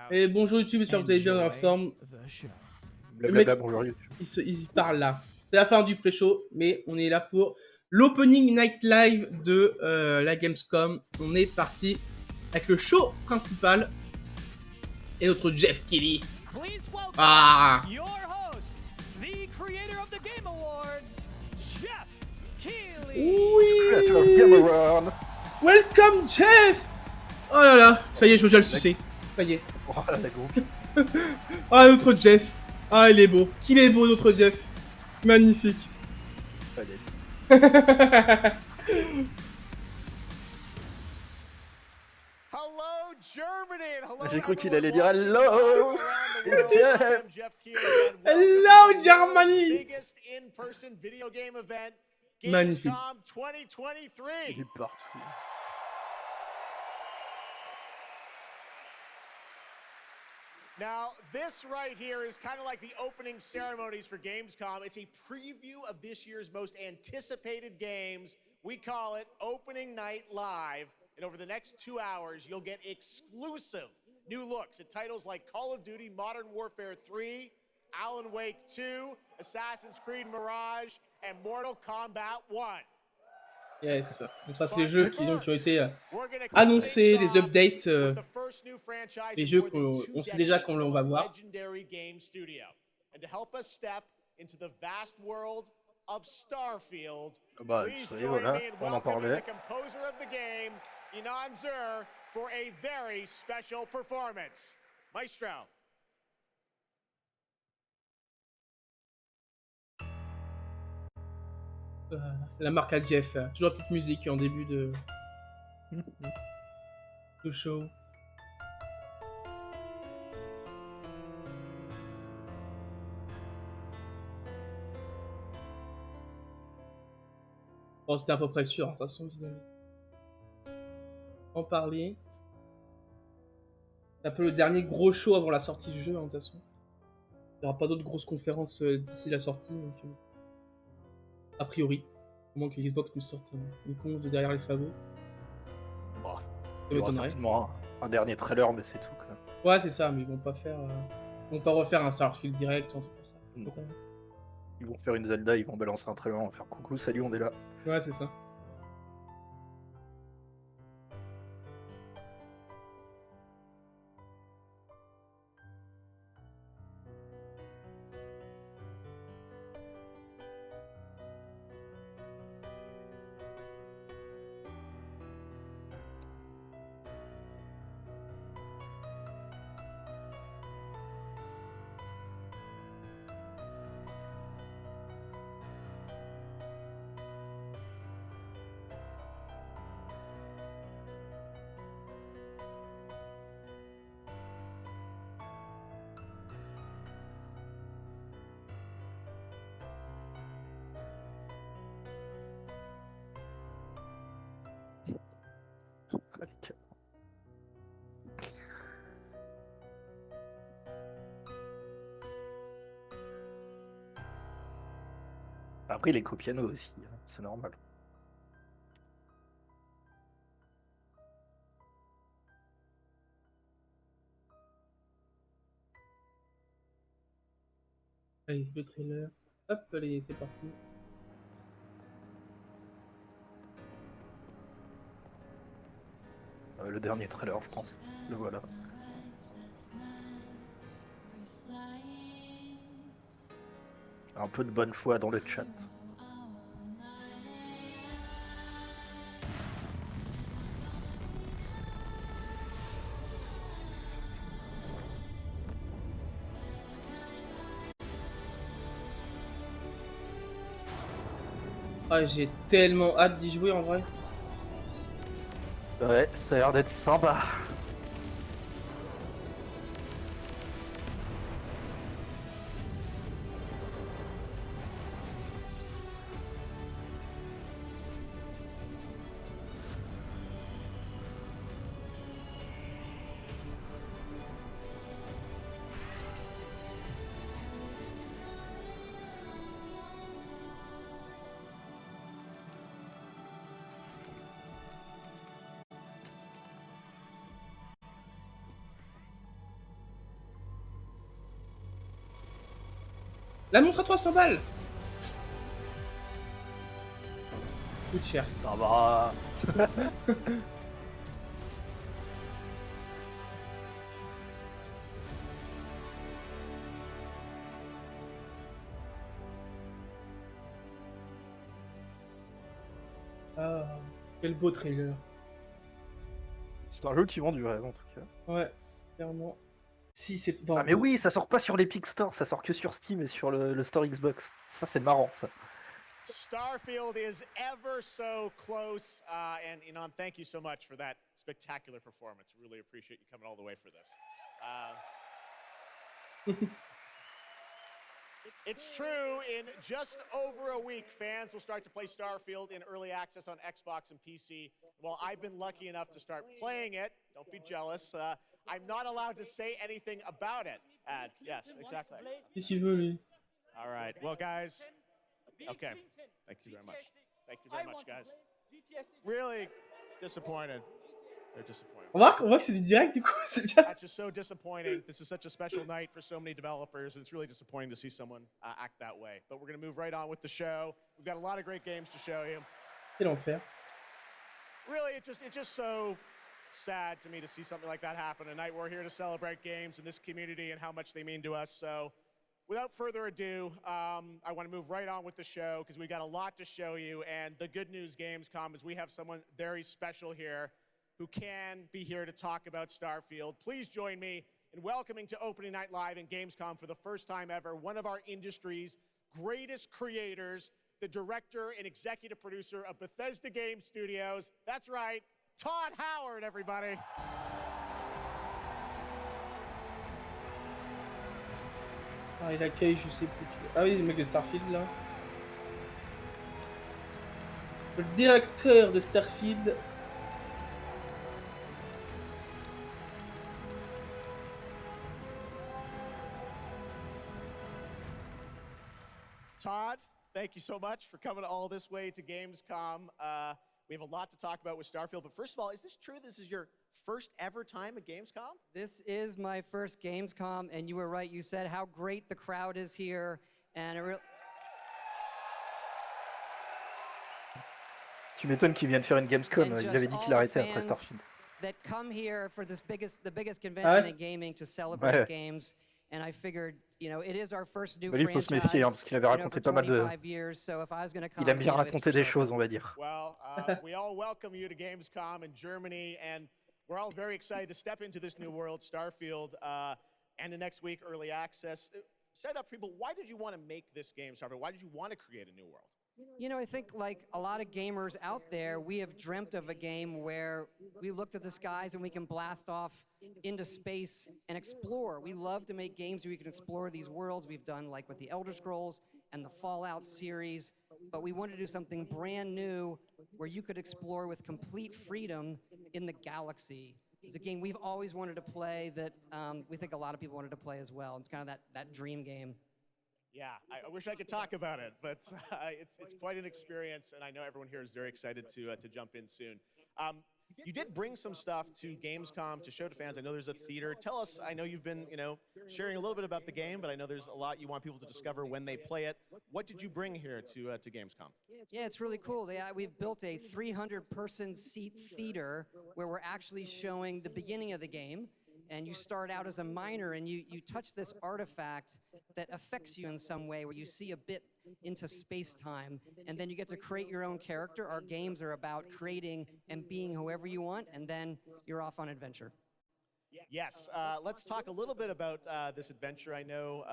Et bonjour YouTube, j'espère que vous allez bien dans la forme. Blablabla, bonjour YouTube. Il parle là. C'est la fin du pré-show, mais on est là pour l'opening night live de la Gamescom. On est parti avec le show principal et notre Jeff Keighley. Ah! Oui! Welcome Jeff! Oh là là, ça y est, je veux déjà le sucer. Ça y est. Oh là la groupe. Ah, notre Jeff. Ah, il est beau. Qu'il est beau, notre Jeff. Magnifique. J'ai cru qu'il allait dire hello. Hello, Germany. Magnifique. Il est partout. Now, this right here is kind of like the opening ceremonies for Gamescom. It's a preview of this year's most anticipated games. We call it Opening Night Live. And over the next 2 hours, you'll get exclusive new looks at titles like Call of Duty Modern Warfare 3, Alan Wake 2, Assassin's Creed Mirage, and Mortal Kombat 1. Yes, donc ça c'est les jeux qui ont été annoncés, les updates, les jeux qu'on sait déjà qu'on va voir. Bah, voilà, on en parlait. La marque à Jeff, toujours la petite musique en début de show. Bon, c'était à peu près sûr, de toute façon, vous allez en parler. C'est un peu le dernier gros show avant la sortie du jeu, de toute façon. Il n'y aura pas d'autres grosses conférences d'ici la sortie, donc, a priori. Au moins que Xbox nous sorte une conf de derrière les fagots. Bah, il y aura certainement un dernier trailer, mais c'est tout. Quoi. Ouais, c'est ça, mais ils vont pas faire... Ils vont pas refaire un Starfield direct ou un truc comme ça. Non. Ils vont faire une Zelda, ils vont balancer un trailer, on va faire coucou, salut, on est là. Ouais, c'est ça. Après, il est qu'au piano aussi, c'est normal. Allez, le trailer. Hop, allez, c'est parti. Le dernier trailer, je pense. Le voilà. Un peu de bonne foi dans le chat. Ah, j'ai tellement hâte d'y jouer en vrai. Ouais, ça a l'air d'être sympa. La montre à 300 balles. Coûte cher. Ça va. Ah, quel beau trailer. C'est un jeu qui vend du rêve en tout cas. Ouais, clairement. Si, c'est dans... Ah mais oui, ça sort pas sur l'Epic Store, ça sort que sur Steam et sur le Store Xbox. Ça c'est marrant ça. Starfield is ever so close, and Inan, thank you so much for that spectacular performance. Really appreciate you coming all the way for this. It's true, in just over a week, fans will start to play Starfield in early access on Xbox and PC. Well, I've been lucky enough to start playing it. Don't be jealous. I'm not allowed to say anything about it. Yes, exactly. Qu'est-ce qu'il veut, lui? All right, well, guys, okay. Thank you very much. Thank you very much, guys. Really disappointed. They're disappointed. On voit que c'est du direct, du coup, c'est bien. That's just so disappointing. This is such a special night for so many developers, and it's really disappointing to see someone act that way. But we're going to move right on with the show. We've got a lot of great games to show you. Quel enfer. Really, it's just so sad to me to see something like that happen tonight. We're here to celebrate games and this community and how much they mean to us. So without further ado, I want to move right on with the show because we've got a lot to show you. And the good news, Gamescom, is we have someone very special here who can be here to talk about Starfield. Please join me in welcoming to Opening Night Live in Gamescom for the first time ever, one of our industry's greatest creators, the director and executive producer of Bethesda Game Studios. That's right, Todd Howard, everybody. Ah, il accueille, je sais plus qui. Ah oui, le mec de Starfield, là. Le directeur de Starfield. Todd, thank you so much for coming all this way to Gamescom. We have a lot to talk about with Starfield, but first of all, is this true? This is your first ever time at Gamescom? This is my first Gamescom, and you were right. You said how great the crowd is here, and Tu m'étonnes qu'il vienne faire une Gamescom, il avait dit qu'il arrêtait après Starfield. That come here for this the biggest convention in gaming to celebrate games, and I figured, you know, it is our first new franchise. Il faut se méfier, hein, parce qu'il avait raconté pas mal de... Il aime bien raconter des choses, on va dire. Well, we all welcome you to Gamescom in Germany, and we're all very excited to step into this new world, Starfield, and the next week, early access. Set up for people, why did you want to make this game, Starfield? Why did you want to create a new world? You know, I think like a lot of gamers out there, we have dreamt of a game where we look to the skies and we can blast off into space and explore. We love to make games where we can explore these worlds. We've done like with the Elder Scrolls and the Fallout series, but we wanted to do something brand new where you could explore with complete freedom in the galaxy. It's a game we've always wanted to play that we think a lot of people wanted to play as well. It's kind of that dream game. Yeah, I wish I could talk about it, but it's quite an experience, and I know everyone here is very excited to jump in soon. You did bring some stuff to Gamescom to show to fans. I know there's a theater. Tell us, I know you've been, sharing a little bit about the game, but I know there's a lot you want people to discover when they play it. What did you bring here to Gamescom? Yeah, it's really cool. We've built a 300-person seat theater where we're actually showing the beginning of the game. And you start out as a miner and you touch this artifact that affects you in some way where you see a bit into space-time, and then you get to create your own character. Our games are about creating and being whoever you want, and then you're off on adventure. Yes, let's talk a little bit about this adventure. I know,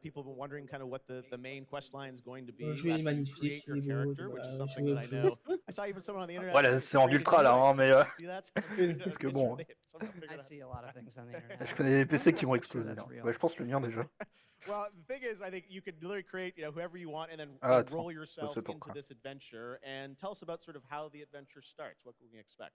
people have been wondering kind of what the main quest line is going to be. Create your character, which is something that I know. I saw even someone on the internet. Voilà, c'est en ultra là, hein, mais parce que bon. I see a lot of things on the internet. Je connais des PC qui vont exploser. Ouais, je pense le mien déjà. Well, the thing is, I think you could literally create, whoever you want, and then roll yourself into this adventure. And tell us about sort of how the adventure starts. What can we expect?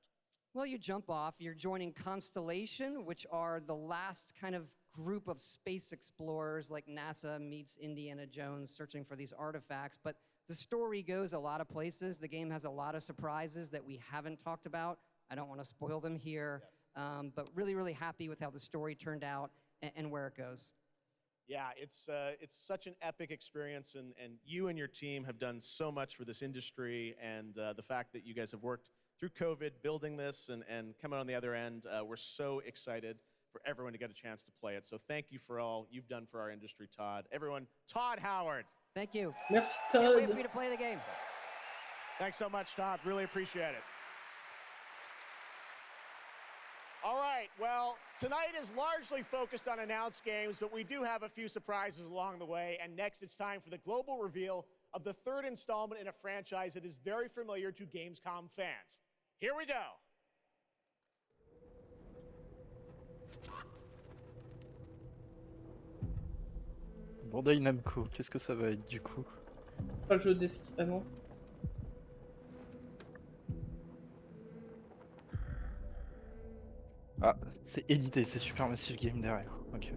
Well, you jump off, you're joining Constellation, which are the last kind of group of space explorers like NASA meets Indiana Jones searching for these artifacts. But the story goes a lot of places. The game has a lot of surprises that we haven't talked about. I don't want to spoil them here, but really, really happy with how the story turned out and where it goes. Yeah, it's such an epic experience, and you and your team have done so much for this industry, and the fact that you guys have worked through COVID, building this, and coming on the other end, we're so excited for everyone to get a chance to play it. So thank you for all you've done for our industry, Todd. Everyone, Todd Howard. Thank you. Merci Can't wait Todd. for you to play the game. Thanks so much, Todd. Really appreciate it. All right, well, tonight is largely focused on announced games, but we do have a few surprises along the way. And next, it's time for the global reveal of the third installment in a franchise that is very familiar to Gamescom fans. Here we go. Bandai Namco, qu'est-ce que ça va être du coup? Pas le jeu d'esquive. Ah non. Ah, c'est édité, c'est Supermassive Game derrière. Ok.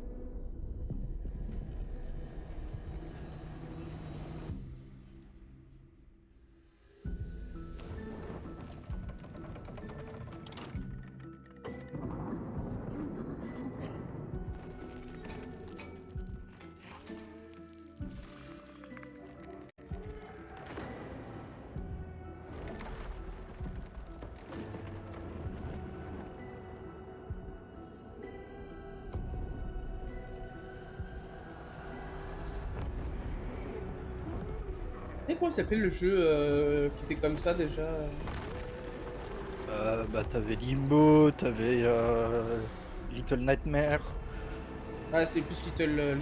Et comment il s'appelait le jeu qui était comme ça déjà? Bah t'avais Limbo, t'avais Little Nightmare. Ah, c'est plus Little. Il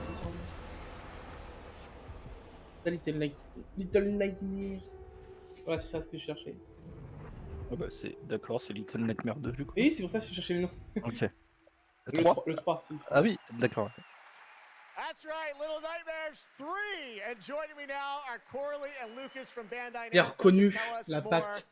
me semble. Ah, Little Nightmare. Ouais, c'est ça ce que je cherchais. Ah bah c'est d'accord, c'est Little Nightmare 2 du coup. Et oui, c'est pour ça que je cherchais le nom. Ok. Le 3, c'est le 3. Ah oui, d'accord. That's right, Little Nightmares 3. And joining me now are Corley and Lucas from Bandai J'ai Namco reconnu to tell us la more. patte.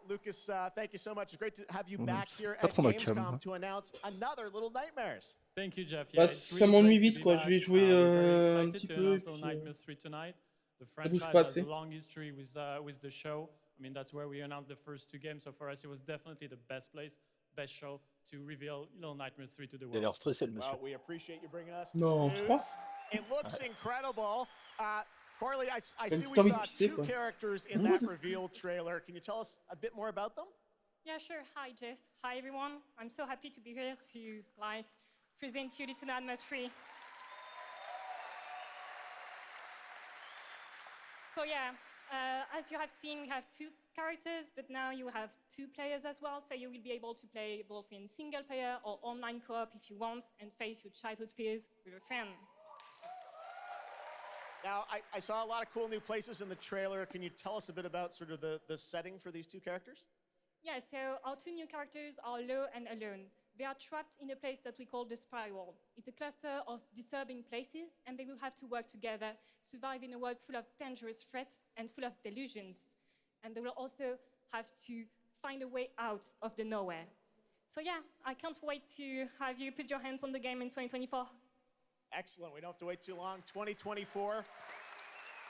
Lucas, thank you so much. It's great to have you Mm, back c'est here pas at trop ma cam, Gamescom hein. to announce another Little Nightmares. Thank you, Jeff. Bah, it's ça really m'ennuie great to vite be quoi, back. je vais jouer We're very un excited petit to peu. announce Et Little puis, Nightmares 3 tonight. The bouge franchise pas has assez. a long history with the show. I mean, that's where we announced the first two games. So for us, it was definitely the best place, best show to reveal Little Nightmares 3 to the Il a world. l'air stressé le monsieur. Well, we appreciate you bringing us this Non, news. 3. It looks incredible. Corley, I Une see petite we envie de saw pisser, two quoi. characters in that reveal trailer. Can you tell us a bit more about them? Yeah, sure. Hi, Jeff. Hi, everyone. I'm so happy to be here to present you Little Nightmares 3. So yeah, as you have seen, we have two characters, but now you have two players as well. So you will be able to play both in single player or online co-op if you want, and face your childhood fears with a friend. Now, I saw a lot of cool new places in the trailer. Can you tell us a bit about sort of the setting for these two characters? Yeah, so our two new characters are Low and Alone. They are trapped in a place that we call the Spiral. It's a cluster of disturbing places, and they will have to work together, survive in a world full of dangerous threats and full of delusions. And they will also have to find a way out of the nowhere. So yeah, I can't wait to have you put your hands on the game in 2024. Excellent. We don't have to wait too long. 2024.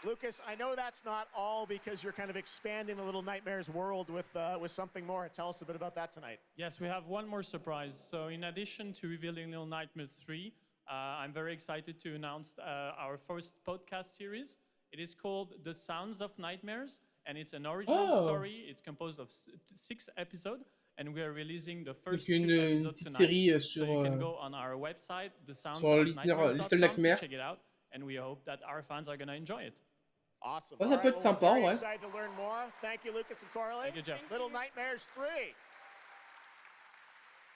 Lucas, I know that's not all because you're kind of expanding the Little Nightmares world with something more. Tell us a bit about that tonight. Yes, we have one more surprise. So in addition to revealing Little Nightmares 3, I'm very excited to announce our first podcast series. It is called The Sounds of Nightmares, and it's an original story. It's composed of 6 episodes, and we are releasing the first 2 episodes tonight. Série So you can go on our website, sur Little Nightmare. to check it out, and we hope that our fans are going to enjoy it. Awesome. Ça peut être sympa, we're very ouais. excited to learn more. Thank you, Lucas and Corley. Thank you, Jeff. Little Nightmares 3.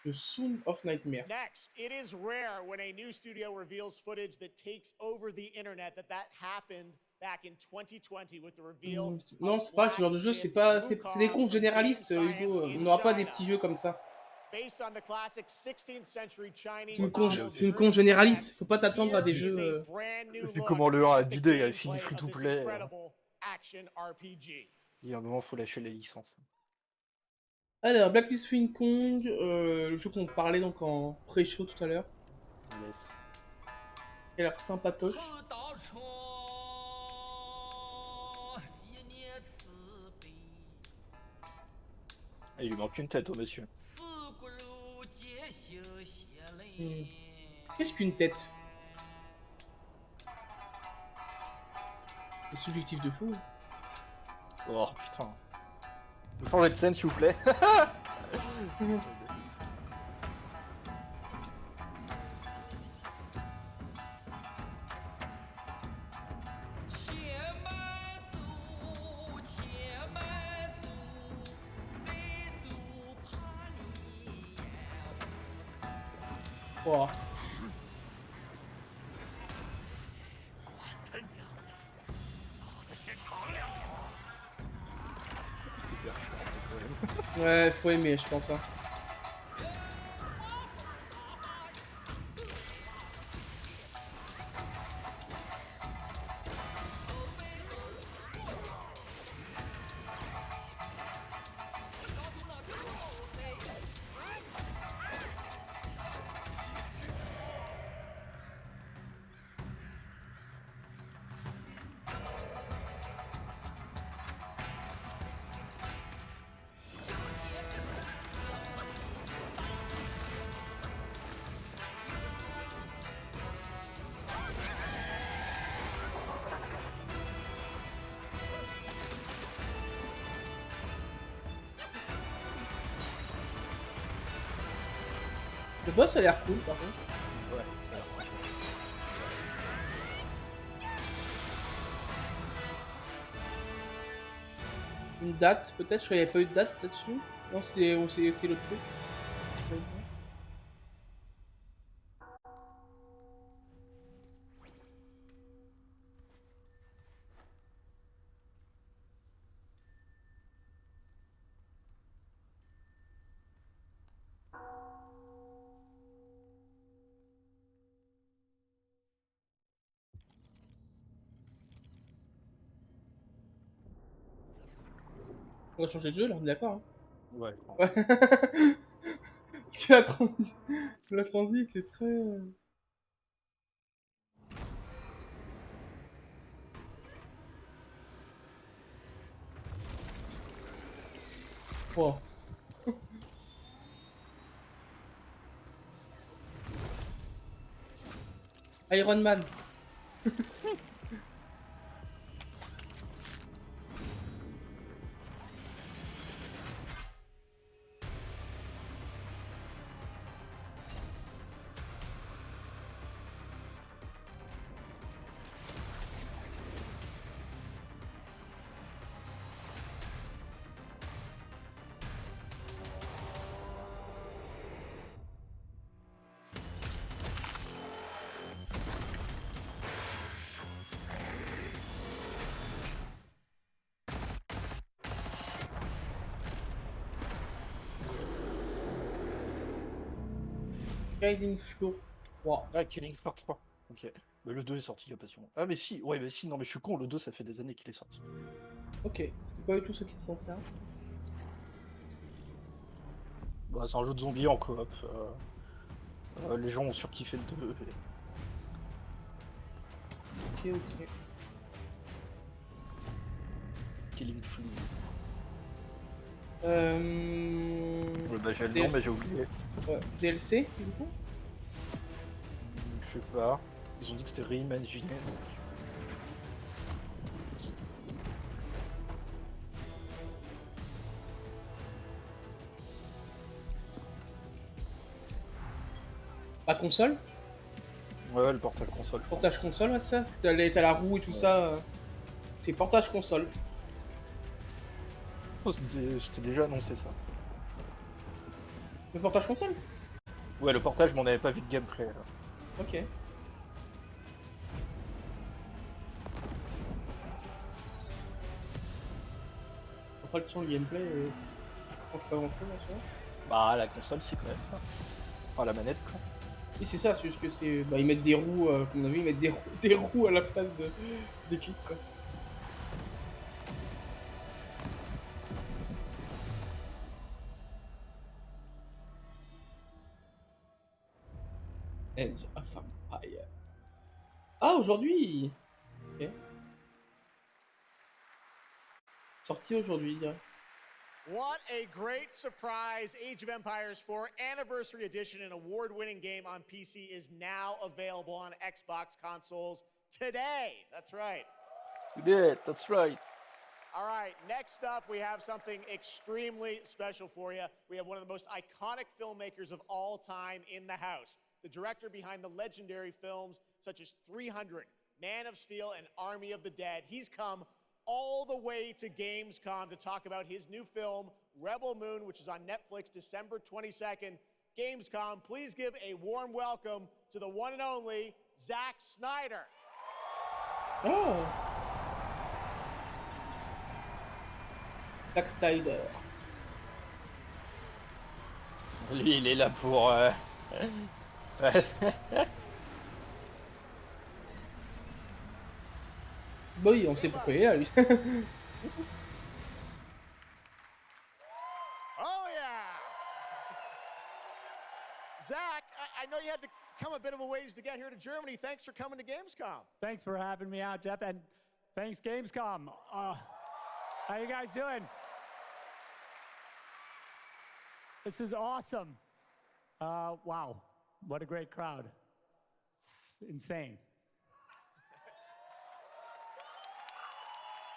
The Sound of Nightmare. Next, it is rare when a new studio reveals footage that takes over the internet. That happened back in 2020 with the reveal. Non, c'est pas ce genre de jeu, c'est des confs généralistes, Hugo. On n'aura pas des petits jeux comme ça. Based on the classic 16th century Chinese. C'est une conf généraliste. Faut pas t'attendre à des jeux. C'est comment le 1 a vidé, il a fini free to play. Action RPG. Il y a un moment, faut lâcher les licences. Alors, Black Myth Wing Kong, le jeu qu'on parlait donc en pré-show tout à l'heure. Yes. Il a l'air sympatoche. Il lui manque une tête au monsieur. Qu'est-ce qu'une tête? C'est subjectif de fou. Oh putain. Vous changez de scène s'il vous plaît. Wow. Ouais, faut aimer, je pense. Hein. Le boss a l'air cool par contre. Ouais, ça a l'air sympa. Une date, peut-être, je crois qu'il n'y avait pas eu de date peut-être dessus. Non, c'est l'autre truc. On va changer de jeu là, on est d'accord. Hein. Ouais, je pense. Ouais. La transi, c'est très. Wow. Iron Man. Guiding Floor 3. Ah, Killing Floor 3. Ok. Mais le 2 est sorti il y a pas si longtemps. Ah mais si, ouais mais si, non mais je suis con, le 2 ça fait des années qu'il est sorti. Ok, c'est pas du tout ce qui s'en sert. Bah, c'est un jeu de zombies en coop. Les gens ont surkiffé le 2. Ok, ok. Killing Floor. Bah, j'ai le nom mais j'ai oublié. Ouais. DLC, du coup. Je sais pas. Ils ont dit que c'était reimaginé. Donc... À console. Ouais, le portage console. Je Portage console, ouais, ça. T'as la roue et tout ça. C'est portage console. pense. C'était déjà annoncé ça. Le portage console. Ouais, le portage, mais on n'avait pas vu de gameplay. Là. Ok. Après le son, le gameplay, change pas grand chose en soi. Bah, la console, si, quand même. Enfin, la manette, quoi. Oui, c'est ça, c'est juste que c'est. Bah, ils mettent des roues, comme on a vu, ils mettent des roues à la place des clics, quoi. Age of Empire. Ah, aujourd'hui! Ok. Sorti aujourd'hui, direct. What a great surprise. Age of Empires 4 Anniversary Edition, an award-winning game on PC, is now available on Xbox consoles today. That's right. We did it, that's right. All right, next up, we have something extremely special for you. We have one of the most iconic filmmakers of all time in the house. The director behind the legendary films such as 300, Man of Steel, and Army of the Dead. He's come all the way to Gamescom to talk about his new film, Rebel Moon, which is on Netflix December 22nd. Gamescom, please give a warm welcome to the one and only Zack Snyder. Oh. Zack Snyder. Lui, il est là pour... Bah oui, on sait pourquoi il est là, lui. Oh, yeah. Zach, I know you had to come a bit of a ways to get here to Germany. Thanks for coming to Gamescom. Thanks for having me out, Jeff, and thanks Gamescom. How you guys doing? This is awesome. Wow, what a great crowd. It's insane.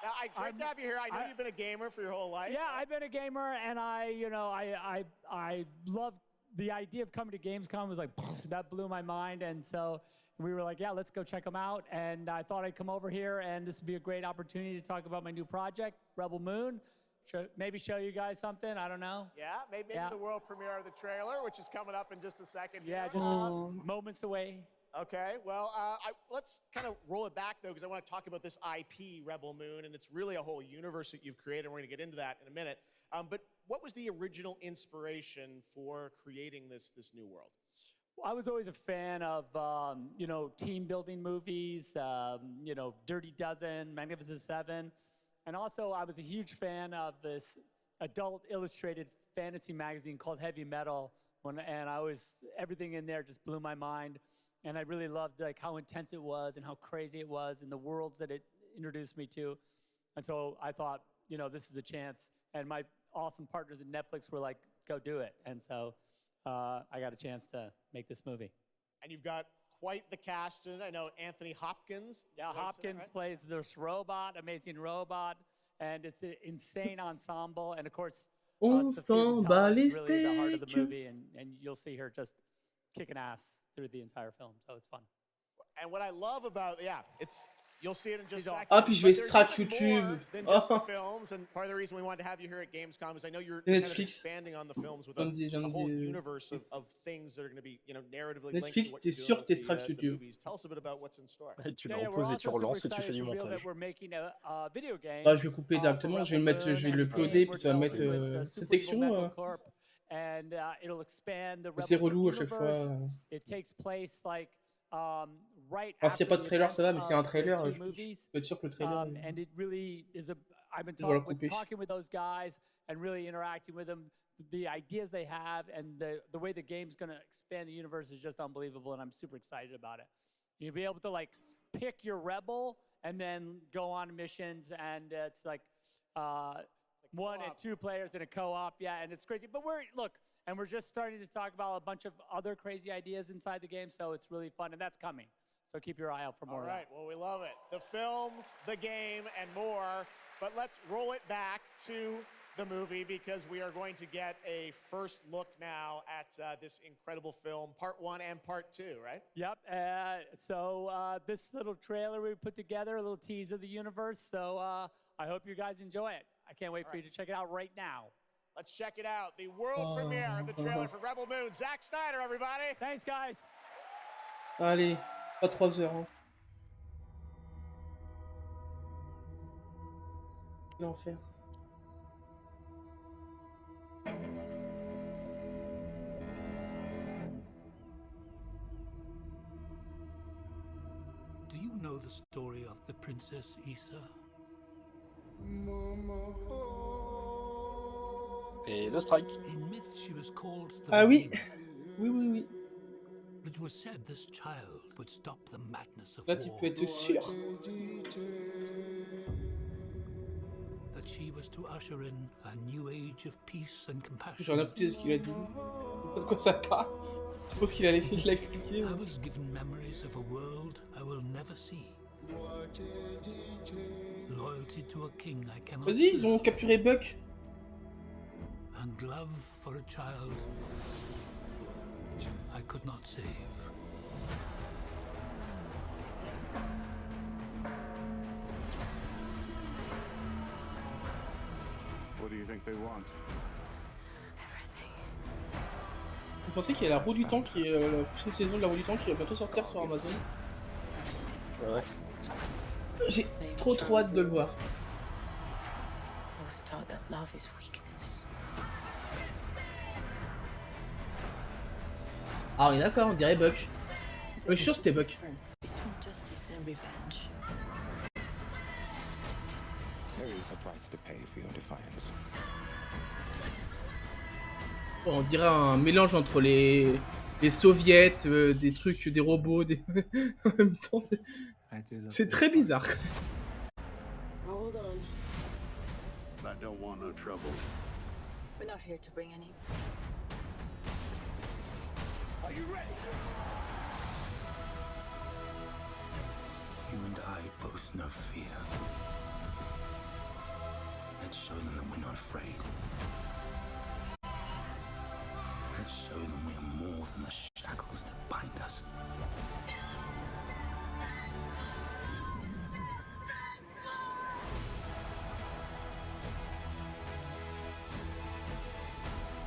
Now, great to have you here. I know you've been a gamer for your whole life. Yeah, I've been a gamer, and I love the idea of coming to Gamescom. Was like, that blew my mind, and so we were like, yeah, let's go check them out. And I thought I'd come over here, and this would be a great opportunity to talk about my new project, Rebel Moon. Maybe show you guys something, I don't know. Yeah, maybe the world premiere of the trailer, which is coming up in just a second. Yeah, just moments away. Okay, well, let's kind of roll it back, though, because I want to talk about this IP, Rebel Moon, and it's really a whole universe that you've created, and we're going to get into that in a minute. But what was the original inspiration for creating this new world? I was always a fan of, team building movies, Dirty Dozen, Magnificent Seven. And also I was a huge fan of this adult illustrated fantasy magazine called Heavy Metal. Everything in there just blew my mind. And I really loved like how intense it was and how crazy it was and the worlds that it introduced me to. And so I thought, this is a chance. And my awesome partners at Netflix were like, go do it. And so I got a chance to make this movie. And you've got quite the cast in it. I know Anthony Hopkins. Yeah, Hopkins plays this robot, amazing robot. And it's an insane ensemble. And of course, Sophia Butella is really the heart of the movie. And you'll see her just kicking ass through the entire film. So it's fun. And what I love about, you'll see it in just a second. Ah, puis je vais extract YouTube. Oh. Films, and part of the reason we wanted to have you here at Gamescom is I know you're kind of expanding on the films with a whole universe of things that are going to be, narratively linked to what you're doing with the movies. Tell us a bit about what's in store. Tu l'as reposé, tu relances et tu fais du montage. Bah, je vais couper directement, je vais le uploader, puis ça va mettre cette section. C'est relou à chaque fois. Alors s'il n'y a pas de trailer, ça va, mais s'il y a un trailer, je peux être sûr que le trailer... and it really is I've been talking with those guys and really interacting with them. The ideas they have and the way the game's going to expand the universe is just unbelievable, and I'm super excited about it. You'll be able to like pick your rebel and then go on missions, and it's like 1 and 2 players in a co-op, and it's crazy. But we're just starting to talk about a bunch of other crazy ideas inside the game, so it's really fun, and that's coming. So keep your eye out for more. All right, well, we love it. The films, the game, and more. But let's roll it back to the movie because we are going to get a first look now at this incredible film, part 1 and part 2, right? Yep. So this little trailer we put together, a little tease of the universe. So I hope you guys enjoy it. I can't wait for you to check it out right now. Let's check it out. The world premiere of the trailer for Rebel Moon. Zack Snyder, everybody. Thanks, guys. Allez, pas 3 heures. Hein. L'enfer. Do you know the story of the Princess Issa? Et le strike. In myth, she was called the Ah oui. Moon. Oui. But it was said this child would stop the madness of Là, tu war. peux être sûr. That she was to usher in a new age of peace and compassion. J'ai rien écouté de ce qu'il a dit. Pas de quoi ça parle. Je pense qu'il l'a expliqué. I was given memories of a world I will never see. Loyalty to a king I cannot Vas-y, ils ont serve, capturé Buck. and love for a child I could not save. What do you think they want? Vous pensez qu'il y a la roue du temps qui est la prochaine saison de la roue du temps qui va bientôt sortir sur Amazon? Ouais. J'ai trop hâte de le voir. I was taught that love is weakness. Ah, on est d'accord, on dirait Buck. Mais je suis sûr que c'était Buck. Difference between justice and revenge. There is a price to pay for your defiance. On dirait un mélange entre les soviets, des trucs, des robots, en même temps. C'est très bizarre. Hold on. I don't want no trouble. We're not here to bring any. Are you ready? You and I both know fear. Let's show them that we're not afraid. Let's show them we are more than the shackles that bind us.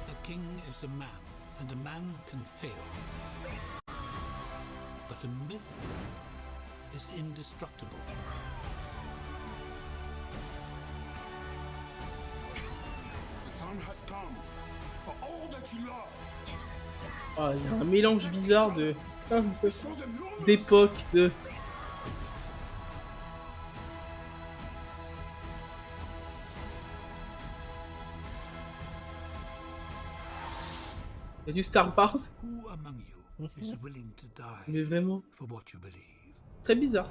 A king is a man, and a man can fail. But a myth is indestructible. The time has come for all that you love. Ah, il y a un mélange bizarre de plein Show them your d'époques, de... Il y a du Star Wars, Who among you is willing to die mais vraiment for what you believe? très bizarre.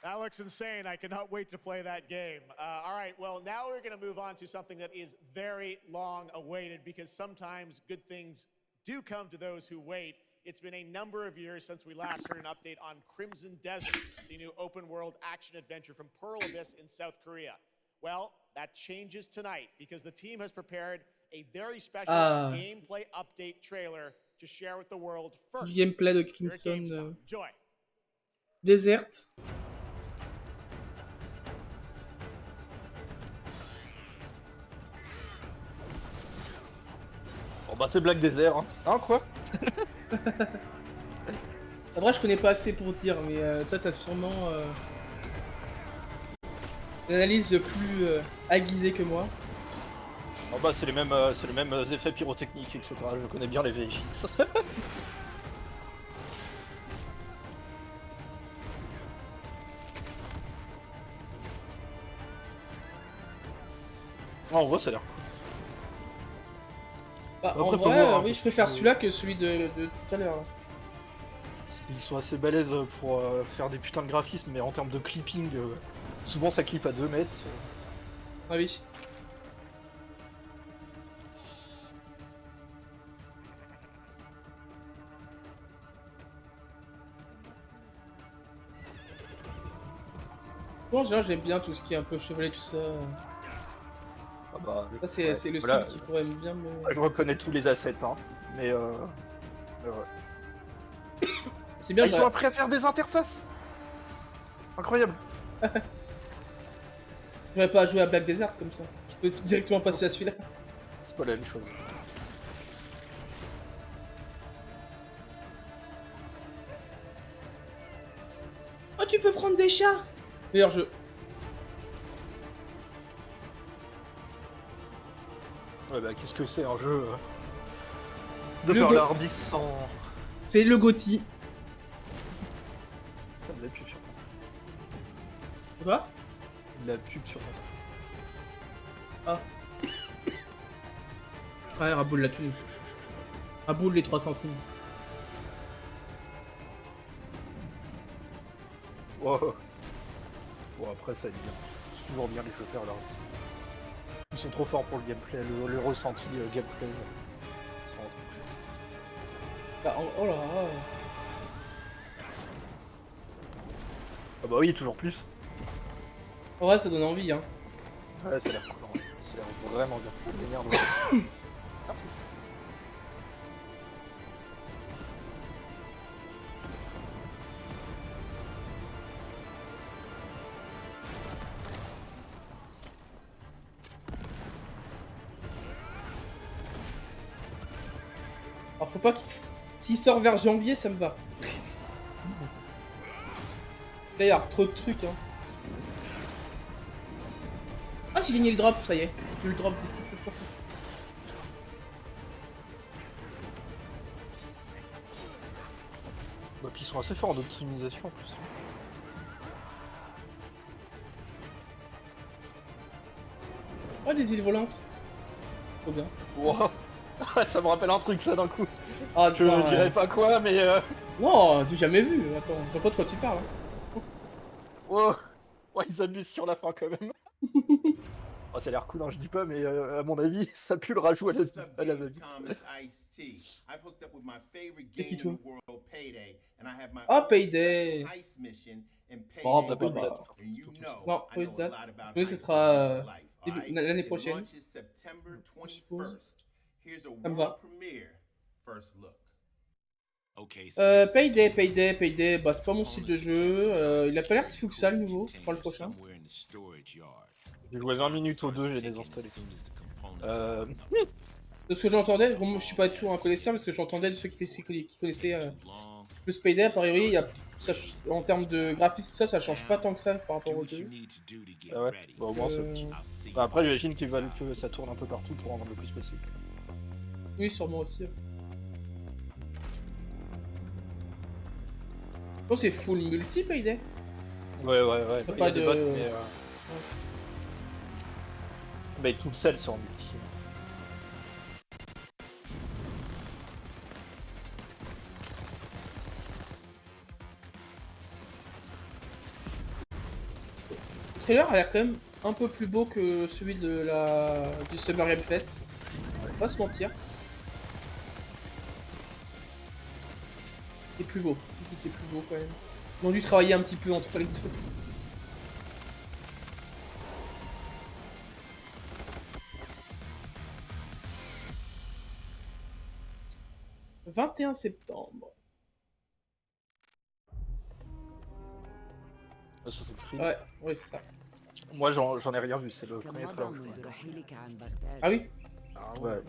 That looks insane. I cannot wait to play that game. All right, well, now we're going to move on to something that is very long awaited because sometimes good things do come to those who wait. It's been a number of years since we last heard an update on Crimson Desert, the new open world action adventure from Pearl Abyss in South Korea. Well, that changes tonight because the team has prepared a very special gameplay update trailer to share with the world first. Du gameplay de Here at Crimson Gamescom. Enjoy. Desert. Bon bah c'est Black Desert, hein. Hein quoi? En vrai, je connais pas assez pour dire, mais toi, t'as sûrement une analyse plus aiguisée que moi. Oh bah c'est les mêmes effets pyrotechniques, etc. Je connais bien les VFX. En vrai ça a l'air cool. Bah, Après, en faut vrai, voir, hein, oui, je préfère celui-là que celui de tout à l'heure. Ils sont assez balèzes pour faire des putains de graphismes, mais en termes de clipping, souvent ça clip à 2 mètres. Ah oui. Bon, genre, j'aime bien tout ce qui est un peu chevalier, tout ça. Ah bah, Ça, c'est ouais, le voilà. style qui pourrait bien me... Je reconnais tous les assets, hein, mais ouais. C'est bien, Ils sont prêts à faire des interfaces. Incroyable. j'aurais pas joué à Black Desert comme ça. Je peux directement passer à celui-là. C'est pas la même chose. Oh, tu peux prendre des chats. Meilleur jeu. Ouais bah qu'est-ce que c'est un jeu de Le par go- l'Arbis sans... C'est le GOTY. de la pub sur Insta. Quoi? De la pub sur Insta. Ah. Ouais, raboule la thune. Raboule les 3 centimes. Wow. Bon, après, ça, bien. C'est toujours bien les shooters là. Ils sont trop forts pour le gameplay, le ressenti gameplay. Bah, oh là là. Ah bah oui, toujours plus. En vrai, ça donne envie, hein. Ouais, ça a l'air cool. Hein. Ça a l'air vraiment bien. Merde. Merci. Alors, faut pas qu'il... S'il sort vers janvier, ça me va. Là, il y a trop de trucs, hein. Ah, j'ai gagné le drop, ça y est. J'ai eu le drop. Bah, puis ils sont assez forts en optimisation en plus. Oh, des îles volantes. Trop bien. Wow. Ça me rappelle un truc ça d'un coup. Ah, Je ne dirais pas quoi, mais Non, j'ai jamais vu. Attends, je vois pas de quoi tu parles. Hein. wow. Ouais, ils abusent sur la fin quand même. Oh, ça a l'air cool, hein, je dis pas, mais à mon avis, ça pue le rajout à la va-vite. C'est qui toi? Ah, Payday. Oh, bah, pas de bah. date. Non, pas de date. Oui, ce sera l'année prochaine. Je suppose. Ça me va. Payday, bah c'est pas mon style de jeu. Il a pas l'air si fou que ça le nouveau, enfin le prochain. J'ai joué 20 minutes aux deux, j'ai désinstallé. De ce que j'entendais, bon, moi, je suis pas du tout un connaisseur, mais ce que j'entendais de ceux qui connaissaient plus Payday, a priori, il y a, ça, en termes de graphisme, ça change pas tant que ça par rapport aux deux. Ah ouais, bah, au moins c'est petit. Bah, après, j'imagine qu'ils veulent que ça tourne un peu partout pour en rendre le plus possible. Oui, sûrement aussi. Bon, c'est full multi Payday. Ouais. Pas de... bots, mais, mais tout seul c'est en multi. Le trailer a l'air quand même un peu plus beau que celui du Summer Game Fest. On va pas se mentir. C'est plus beau. Si, c'est plus beau quand même. Ils ont dû travailler un petit peu entre les deux. « 21 septembre. » Assassin's Creed. Ouais, c'est ça. Moi j'en ai rien vu, c'est le premier trailer. Ah oui? Ouais.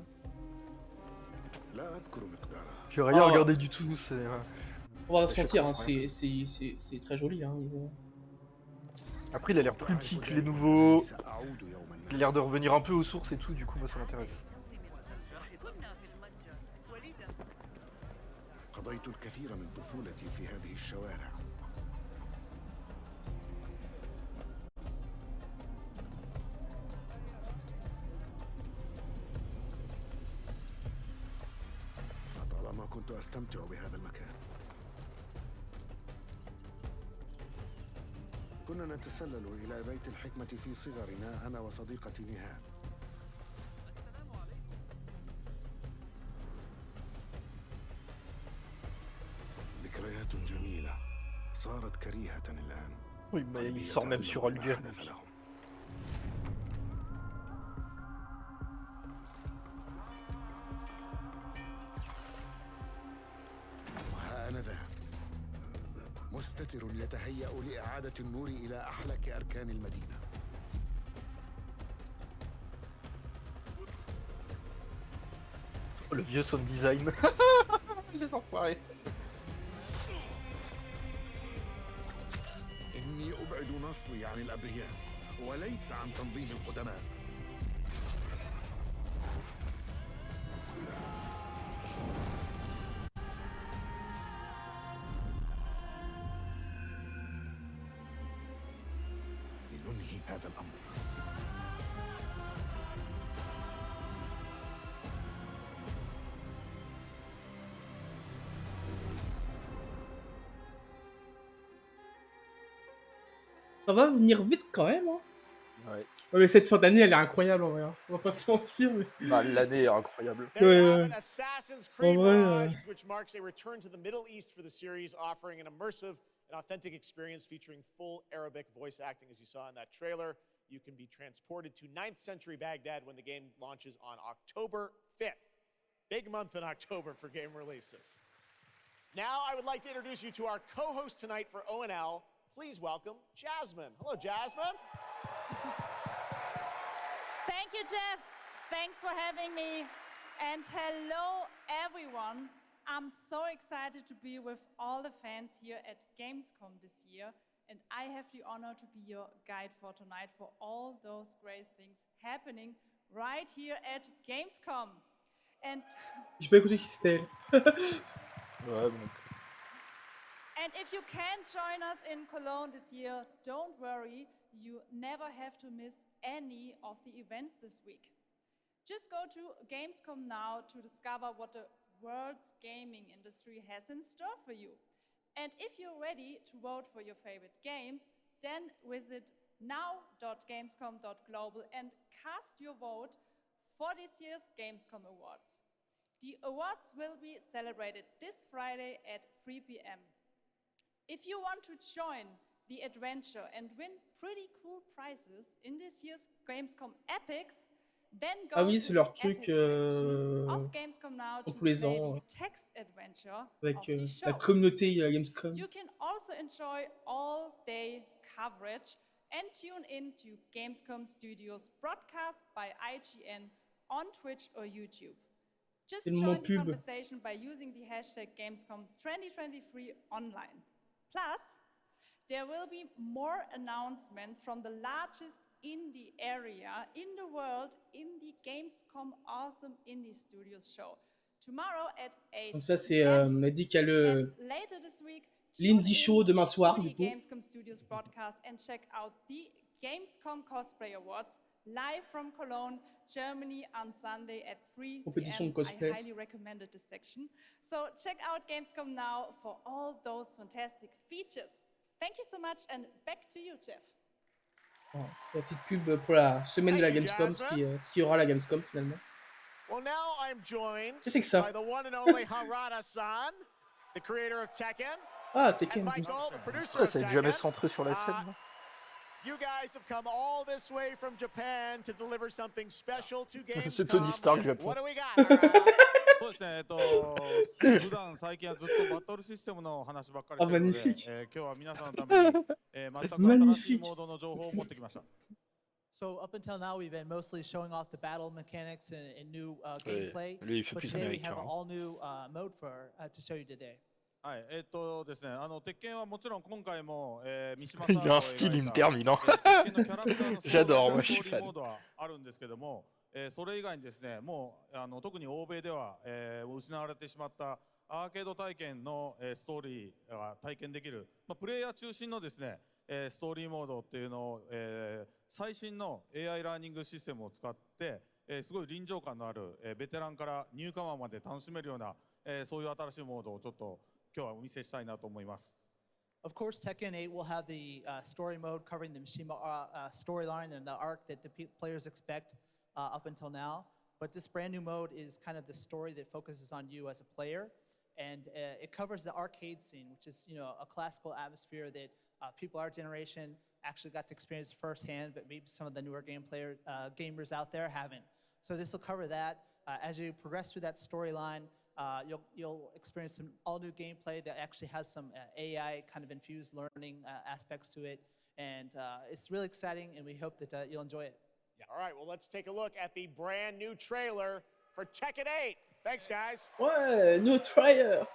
J'ai rien regardé du tout, c'est... On va se mentir, hein, c'est très joli. Hein. Après il a l'air plus petit que les nouveaux. Il a l'air de revenir un peu aux sources et tout, du coup moi ça m'intéresse. قضيت الكثير من طفولتي في هذه الشوارع. لطالما كنت أستمتع بهذا المكان. كنا نتسلل إلى بيت الحكمة في صغرنا أنا وصديقتي نهاد. ذكريات جميلة صارت كريهة الآن. Oui, mais il sort même sur Alger. وها أنا ذا مستتر يتهيأ لإعادة النور إلى أحلك أركان المدينة. Oh, le vieux sound design. Les enfoirés. إني أبعد نصلي عن الأبرياء وليس عن تنظيم القدماء. هذا الأمر. Ça va venir vite quand même, hein. Ouais. Ouais, mais cette fin d'année, elle est incroyable en vrai. Hein. On va pas se mentir. Mais... Bah, l'année est incroyable. There you have it, Assassin's Creed En vrai, Mirage, which marks a return to the Middle East for the series, offering an immersive and authentic experience featuring full Arabic voice acting, as you saw in that trailer. You can be transported to 9th century Baghdad when the game launches on October 5th. Big month in October for game releases. Now, I would like to introduce you to our co-host tonight for ONL. Please welcome Jasmine. Hello, Jasmine. Thank you, Jeff. Thanks for having me. And hello, everyone. I'm so excited to be with all the fans here at Gamescom this year. And I have the honor to be your guide for tonight for all those great things happening right here at Gamescom. And j'ai pas écouté qui c'était elle. Ouais, bon. And if you can't join us in Cologne this year, don't worry, you never have to miss any of the events this week. Just go to Gamescom now to discover what the world's gaming industry has in store for you. And if you're ready to vote for your favorite games, then visit now.gamescom.global and cast your vote for this year's Gamescom Awards. The awards will be celebrated this Friday at 3 p.m. If you want to join the adventure and win pretty cool prizes in this year's Gamescom Epics, then go Ah oui, to c'est leur the truc Epics section of Gamescom now pour to tous les play ans, the text adventure avec of the la show. communauté Gamescom. You can also enjoy all-day coverage and tune in to Gamescom Studios broadcasts by IGN on Twitch or YouTube. Just C'est le join moment the pub. conversation by using the hashtag Gamescom 2023 online. Plus, there will be more announcements from the largest indie area in the world in the Gamescom Awesome Indie Studios show. Tomorrow at 8 Donc ça, c'est p.m. on dit qu'il y a le And later this week, l'Indie Show demain soir, to du the coup. Gamescom Studios broadcast and check out the Gamescom Cosplay Awards live from Cologne, Germany on Sunday at 3 Compétition de p.m. cosplay. I highly recommended this section. So check out Gamescom now for all those fantastic features. Thank you so much and back to you, Jeff. Voilà, c'est la petite pub pour la semaine de la Thank you, Gamescom, ce qui y aura à la Gamescom finalement. Well, now I'm joined Qu'est-ce que c'est que ça? by the one and only Harada-san, the creator of Tekken. Ah, Tekken. And Michael, the producer Ça, of c'est Tekken. jamais centré sur la scène. non You guys have come all this way from Japan to deliver something special to Gamescom. C'est Tony Stark Japon. What do we got, Harada? そうですね、普段最近はずっとバトルシステムの話ばっかりしてるので、今日は皆さんのために、全く新しいモードの情報を持ってきました。So up until now, we've been mostly showing off the battle mechanics and new gameplay. Lui, il fait But plus today we have américain. an all-new mode to show you today. はい、ですね、鉄拳はもちろん今回も、三島 Il a un style interminant. J'adore, moi je suis ストーリー fan. モードはあるんですけども、それ以外にですね、もう特に欧米では、失われてしまったアーケード体験の、ストーリーが体験できる、プレイヤー中心のですね、ストーリーモードっていうのを、最新の AI ラーニングシステムを使って、すごい臨場感のある、ベテランからニューカマーまで楽しめるような、そういう新しいモードをちょっと今日はお見せしたいなと思います。Of course, Tekken 8 will have the story mode covering the Mishima storyline and the arc that the players expect up until now. But this brand new mode is kind of the story that focuses on you as a player. And it covers the arcade scene, which is a classical atmosphere that people our generation actually got to experience firsthand, but maybe some of the newer gamers out there haven't. So this will cover that. As you progress through that storyline, you'll experience some all-new gameplay that actually has some AI kind of infused learning aspects to it. And it's really exciting, and we hope that you'll enjoy it. Yeah. All right, well, let's take a look at the brand new trailer for Tekken 8. Thanks, guys. Ouais, new trailer.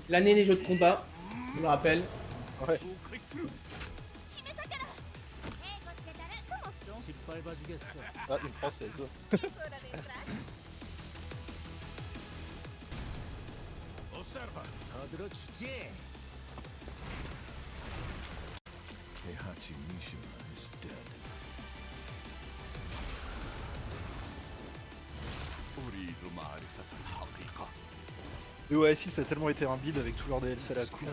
L'année des jeux de combat, je me rappelle. Ouais. Ah, une française. Osserva. Heihachi Mishima is dead. أريد معرفة الحقيقة. Le OSI, ça a tellement été un build avec tous leurs DLC à la con.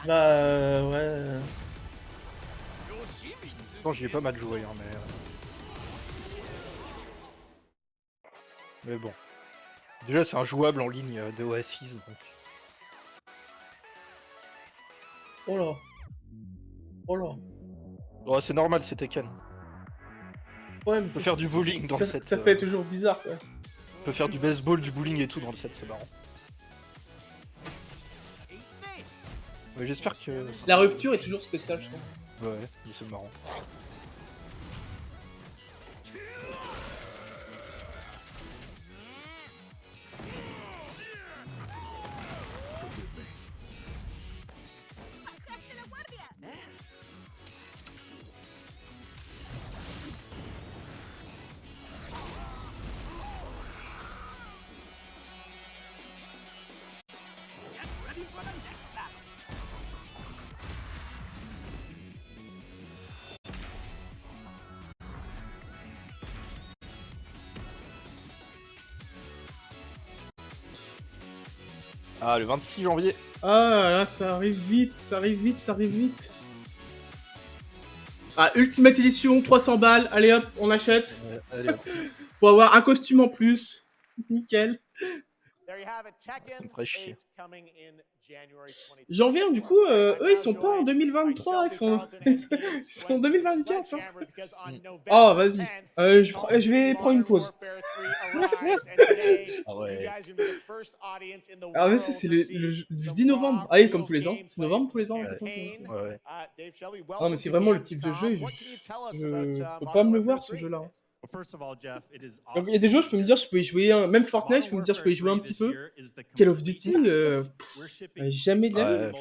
Bah ouais. Pourtant, j'y ai pas mal joué, hein, mais bon. Déjà, c'est injouable en ligne de OS6, donc. Oh là. Oh là. Oh, c'est normal, c'est Tekken. Ouais, mais on peut faire du bowling dans le set. Ça fait toujours bizarre, quoi. On peut faire du baseball, du bowling et tout dans le set, c'est marrant. Ouais, j'espère que... La rupture est toujours spéciale, je trouve. Ouais, mais c'est marrant. Ah, le 26 janvier. Ah là, ça arrive vite, ça arrive vite, ça arrive vite. Ah, Ultimate Edition, 300 balles, allez hop, on achète. Ouais, allez hop. Pour avoir un costume en plus. Nickel. Ça me ferait chier. J'en viens, du coup, eux, ils sont pas en 2023, ils sont en 2024. Hein. Oh, vas-y. Je vais prendre une pause. Ah ouais. Alors là, ça, c'est le 10 novembre. Ah oui, comme tous les ans. C'est novembre tous les ans. Ouais. Non, mais c'est vraiment le type de jeu. Je peux pas me le voir, ce jeu-là. Il y a des jeux, je peux me dire, je peux y jouer même Fortnite, je peux me dire, je peux y jouer un petit peu. Call of Duty, jamais de la vie.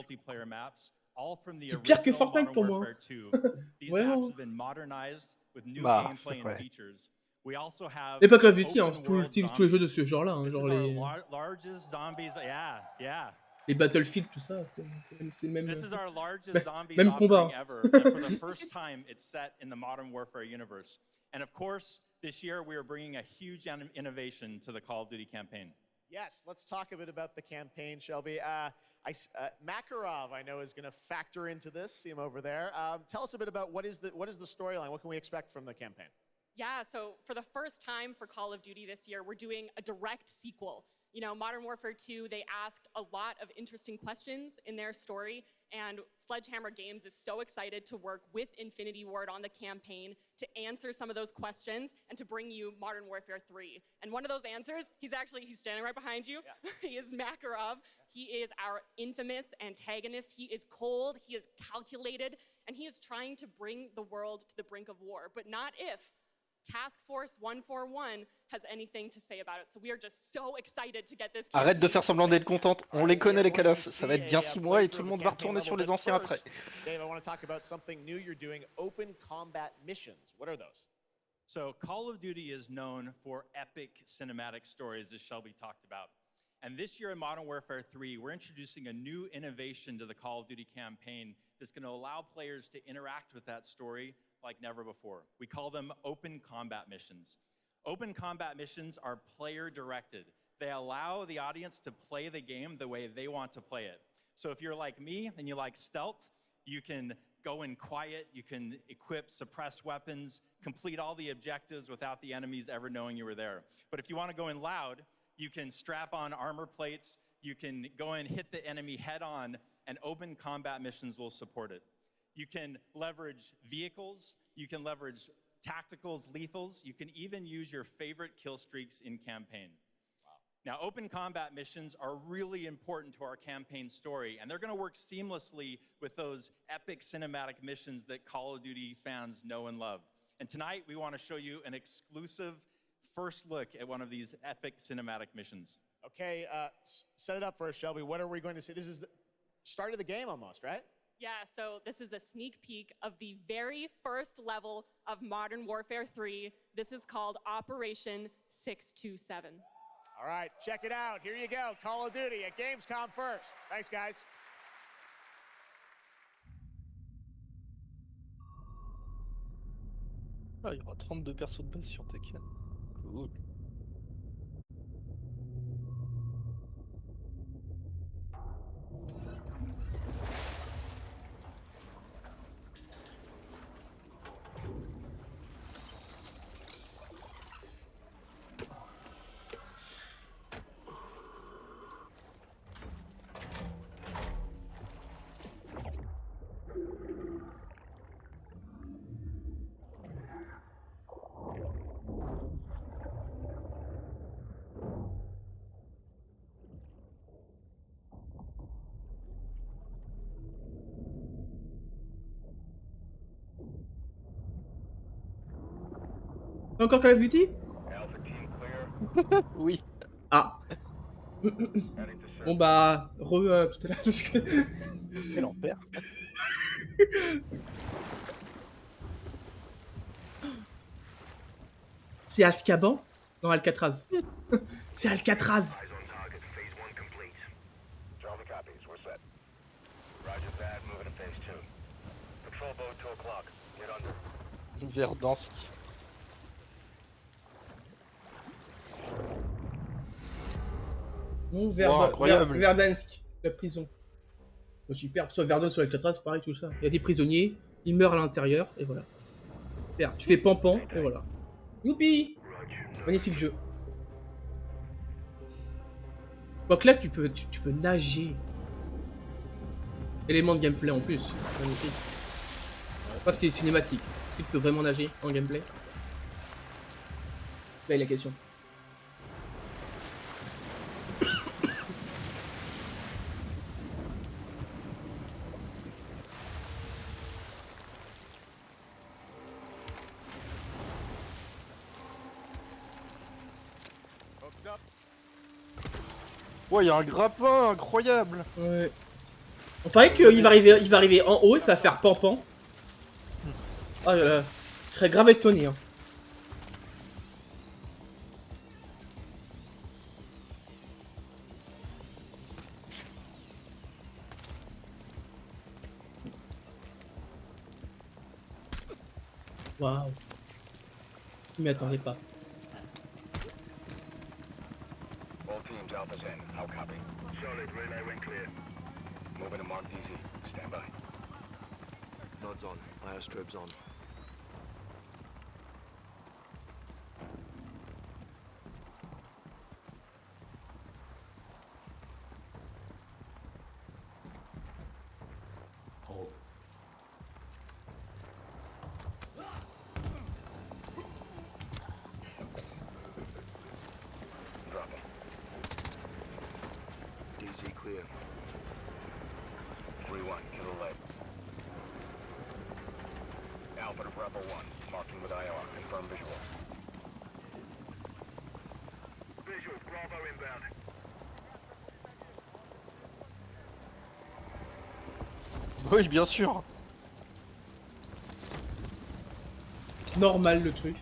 C'est pire que Fortnite pour moi. Vraiment. Bah, ouais. Et pas Call of Duty, hein, c'est tous les jeux de ce genre-là. Hein, genre les Battlefield, tout ça, c'est même. Même combat. And of course, this year we are bringing a huge innovation to the Call of Duty campaign. Yes, let's talk a bit about the campaign, Shelby. Makarov, I know, is going to factor into this. See him over there. Tell us a bit about what is the storyline? What can we expect from the campaign? Yeah, so for the first time for Call of Duty this year, we're doing a direct sequel. You know, Modern Warfare 2, they asked a lot of interesting questions in their story, and Sledgehammer Games is so excited to work with Infinity Ward on the campaign to answer some of those questions and to bring you Modern Warfare 3. And one of those answers, he's standing right behind you. Yeah. He is Makarov. He is our infamous antagonist. He is cold, he is calculated, and he is trying to bring the world to the brink of war, but not if Task Force 141 has anything to say about it. So we are just so excited to get this. Arrête de faire semblant d'être contente. On les connaît les Call of. Ça va être bien 6 mois et tout le monde va retourner sur les anciens après. Dave, I want to talk about something new you're doing, open combat missions. What are those? So Call of Duty is known for epic cinematic stories, as Shelby talked about. And this year in Modern Warfare 3, we're introducing a new innovation to the Call of Duty campaign that's going to allow players to interact with that story like never before. We call them open combat missions. Open combat missions are player-directed. They allow the audience to play the game the way they want to play it. So if you're like me and you like stealth, you can go in quiet, you can equip, suppress weapons, complete all the objectives without the enemies ever knowing you were there. But if you want to go in loud, you can strap on armor plates, you can go and hit the enemy head on, and open combat missions will support it. You can leverage vehicles, you can leverage tacticals, lethals, you can even use your favorite kill streaks in campaign. Wow. Now, open combat missions are really important to our campaign story, and they're gonna work seamlessly with those epic cinematic missions that Call of Duty fans know and love. And tonight, we wanna show you an exclusive first look at one of these epic cinematic missions. Okay, set it up for us, Shelby. What are we going to see? This is the start of the game almost, right? Yeah, so this is a sneak peek of the very first level of Modern Warfare 3. This is called Operation 627. All right, check it out. Here you go. Call of Duty at Gamescom first. Thanks, guys. Ah, il y aura 32 persos de base sur Tekken. Cool. Encore Call of Duty? Oui. Ah. Bon bah, tout à l'heure. Quel enfer. C'est Azkaban? Non, Alcatraz. C'est Alcatraz. Verdansk. Bon, incroyable. Verdansk, la prison. Oh, super, soit Verdun, soit Alcatraz, pareil, tout ça. Il y a des prisonniers, ils meurent à l'intérieur, et voilà. Super, tu fais pampan, et voilà. Youpi! Magnifique jeu. Donc là, tu peux nager. Élément de gameplay en plus. Magnifique. Je crois que c'est cinématique. Est-ce que tu peux vraiment nager en gameplay? Là est la question. Ouais, il y a un grappin incroyable. Ouais. On paraît qu'il va arriver en haut et ça va faire pampan. Oh là là. Je serais grave étonné. Hein. Waouh. Je m'y attendais pas. All teams, Alpha's in. How copy? Solid. Relay went clear. Moving to Mark DZ. Stand by. Nods on. Airstribs on. Hold. Drop him. DZ clear. 3-1. Kill the leg. Alpha to Bravo 1. Marking with IR. Confirm visuals. Visuals. Bravo inbound. Oui, bien sûr. Normal le truc.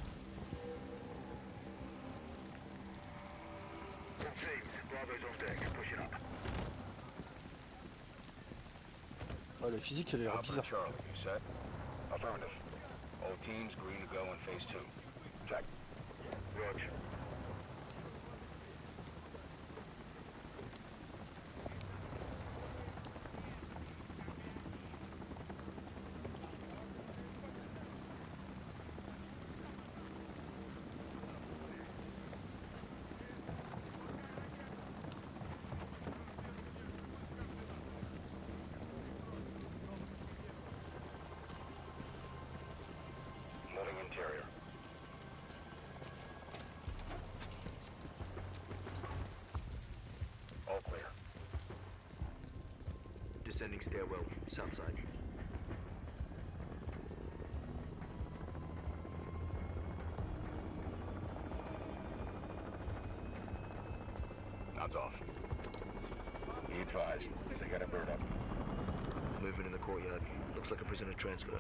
Oh, la physique, elle est Alpha to bizarre. Charlie. You set? Affirmative. All teams green to go in phase 2. Check. Roger. Moving interior. All clear. Descending stairwell, south side. Nods off. Be advised. They got a bird up. movement in the courtyard. Looks like a prisoner transfer.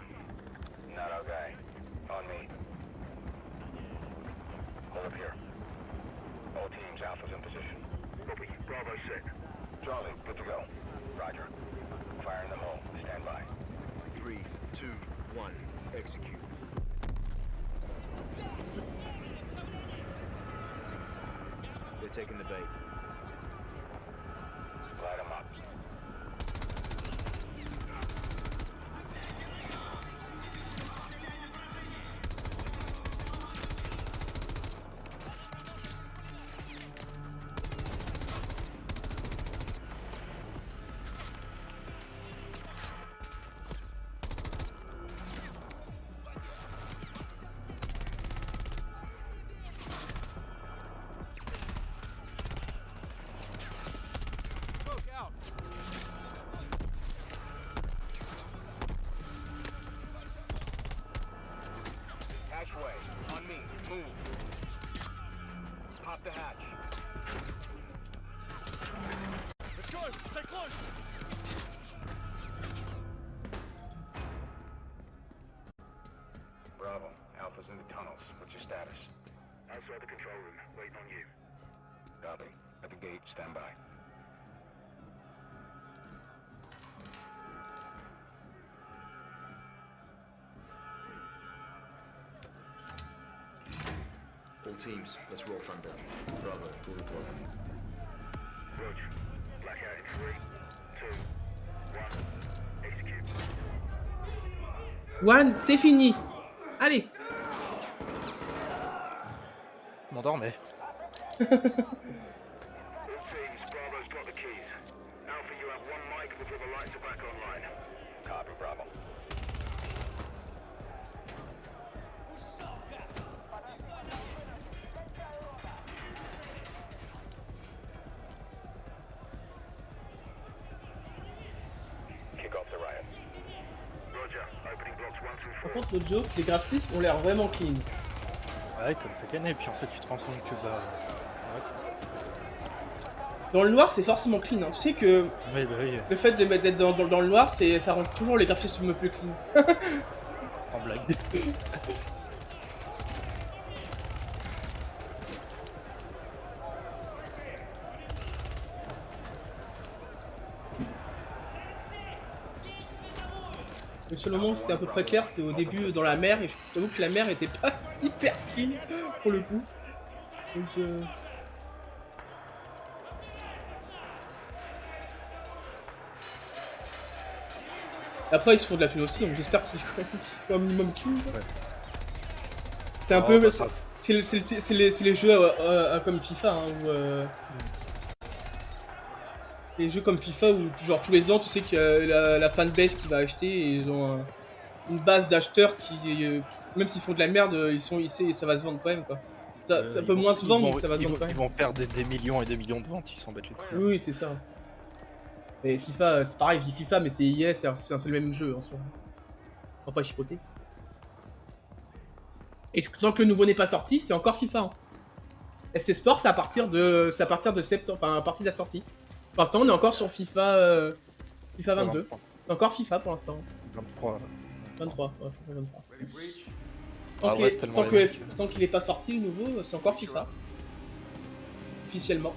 Not our guy. On me. Hold up here. All teams, Alpha's in position. Copy. Bravo set. Charlie, good to go. Roger. Fire in the hole. Stand by. 3, 2, 1. Execute. They're taking the bait. Light 'em up. Hatchway. On me. Move. Pop the hatch. Let's go! Stay close! Bravo. Alpha's in the tunnels. What's your status? Outside the control room, waiting on you. Copy. At the gate. Stand by. All teams, let's roll thunder. Bravo, pull the plug. Roger. Blackout in 3, 2, 1. Execute. One, c'est fini. Allez. M'endormais. All teams, Bravo's got the keys. Alpha, you have one mic before the lights are back online. Copy, Bravo. Kick off the riot. Roger. Opening blocks 1 through 4. Par contre, l'autre jeu, les graphismes ont l'air vraiment clean. Ouais, comme chaque année, puis en fait tu te rends compte que bah... Ouais. Dans le noir, c'est forcément clean. Hein. Tu sais que Oui, bah oui. le fait d'être dans le noir, ça rend toujours les graphismes plus clean. En blague. Le seul moment où c'était à peu près clair, c'est au début dans la mer, et je t'avoue que la mer était pas hyper clean pour le coup. Donc après ils se font de la thune aussi, donc j'espère qu'ils font un minimum clean. Ouais. C'est un peu... bah, c'est les jeux comme FIFA, hein, où... Les jeux comme FIFA où genre tous les ans tu sais qu'il y a la fanbase qui va acheter et ils ont une base d'acheteurs qui même s'ils font de la merde ça va se vendre quand même quoi. Ça peut moins se vendre mais ça va se vendre quand même. Ils vont faire des millions et des millions de ventes, ils s'en battent les couilles. Oui c'est ça. Et FIFA c'est pareil, FIFA mais c'est EA, c'est le même jeu en soi. On va pas chipoter. Et tant que le nouveau n'est pas sorti, c'est encore FIFA. Hein. FC Sport c'est à partir de septembre, enfin à partir de la sortie. Pour l'instant, on est encore sur FIFA 22. C'est encore FIFA pour l'instant. 23. 23, ouais, 23. Tant qu'il n'est pas sorti, le nouveau, c'est encore FIFA. Officiellement.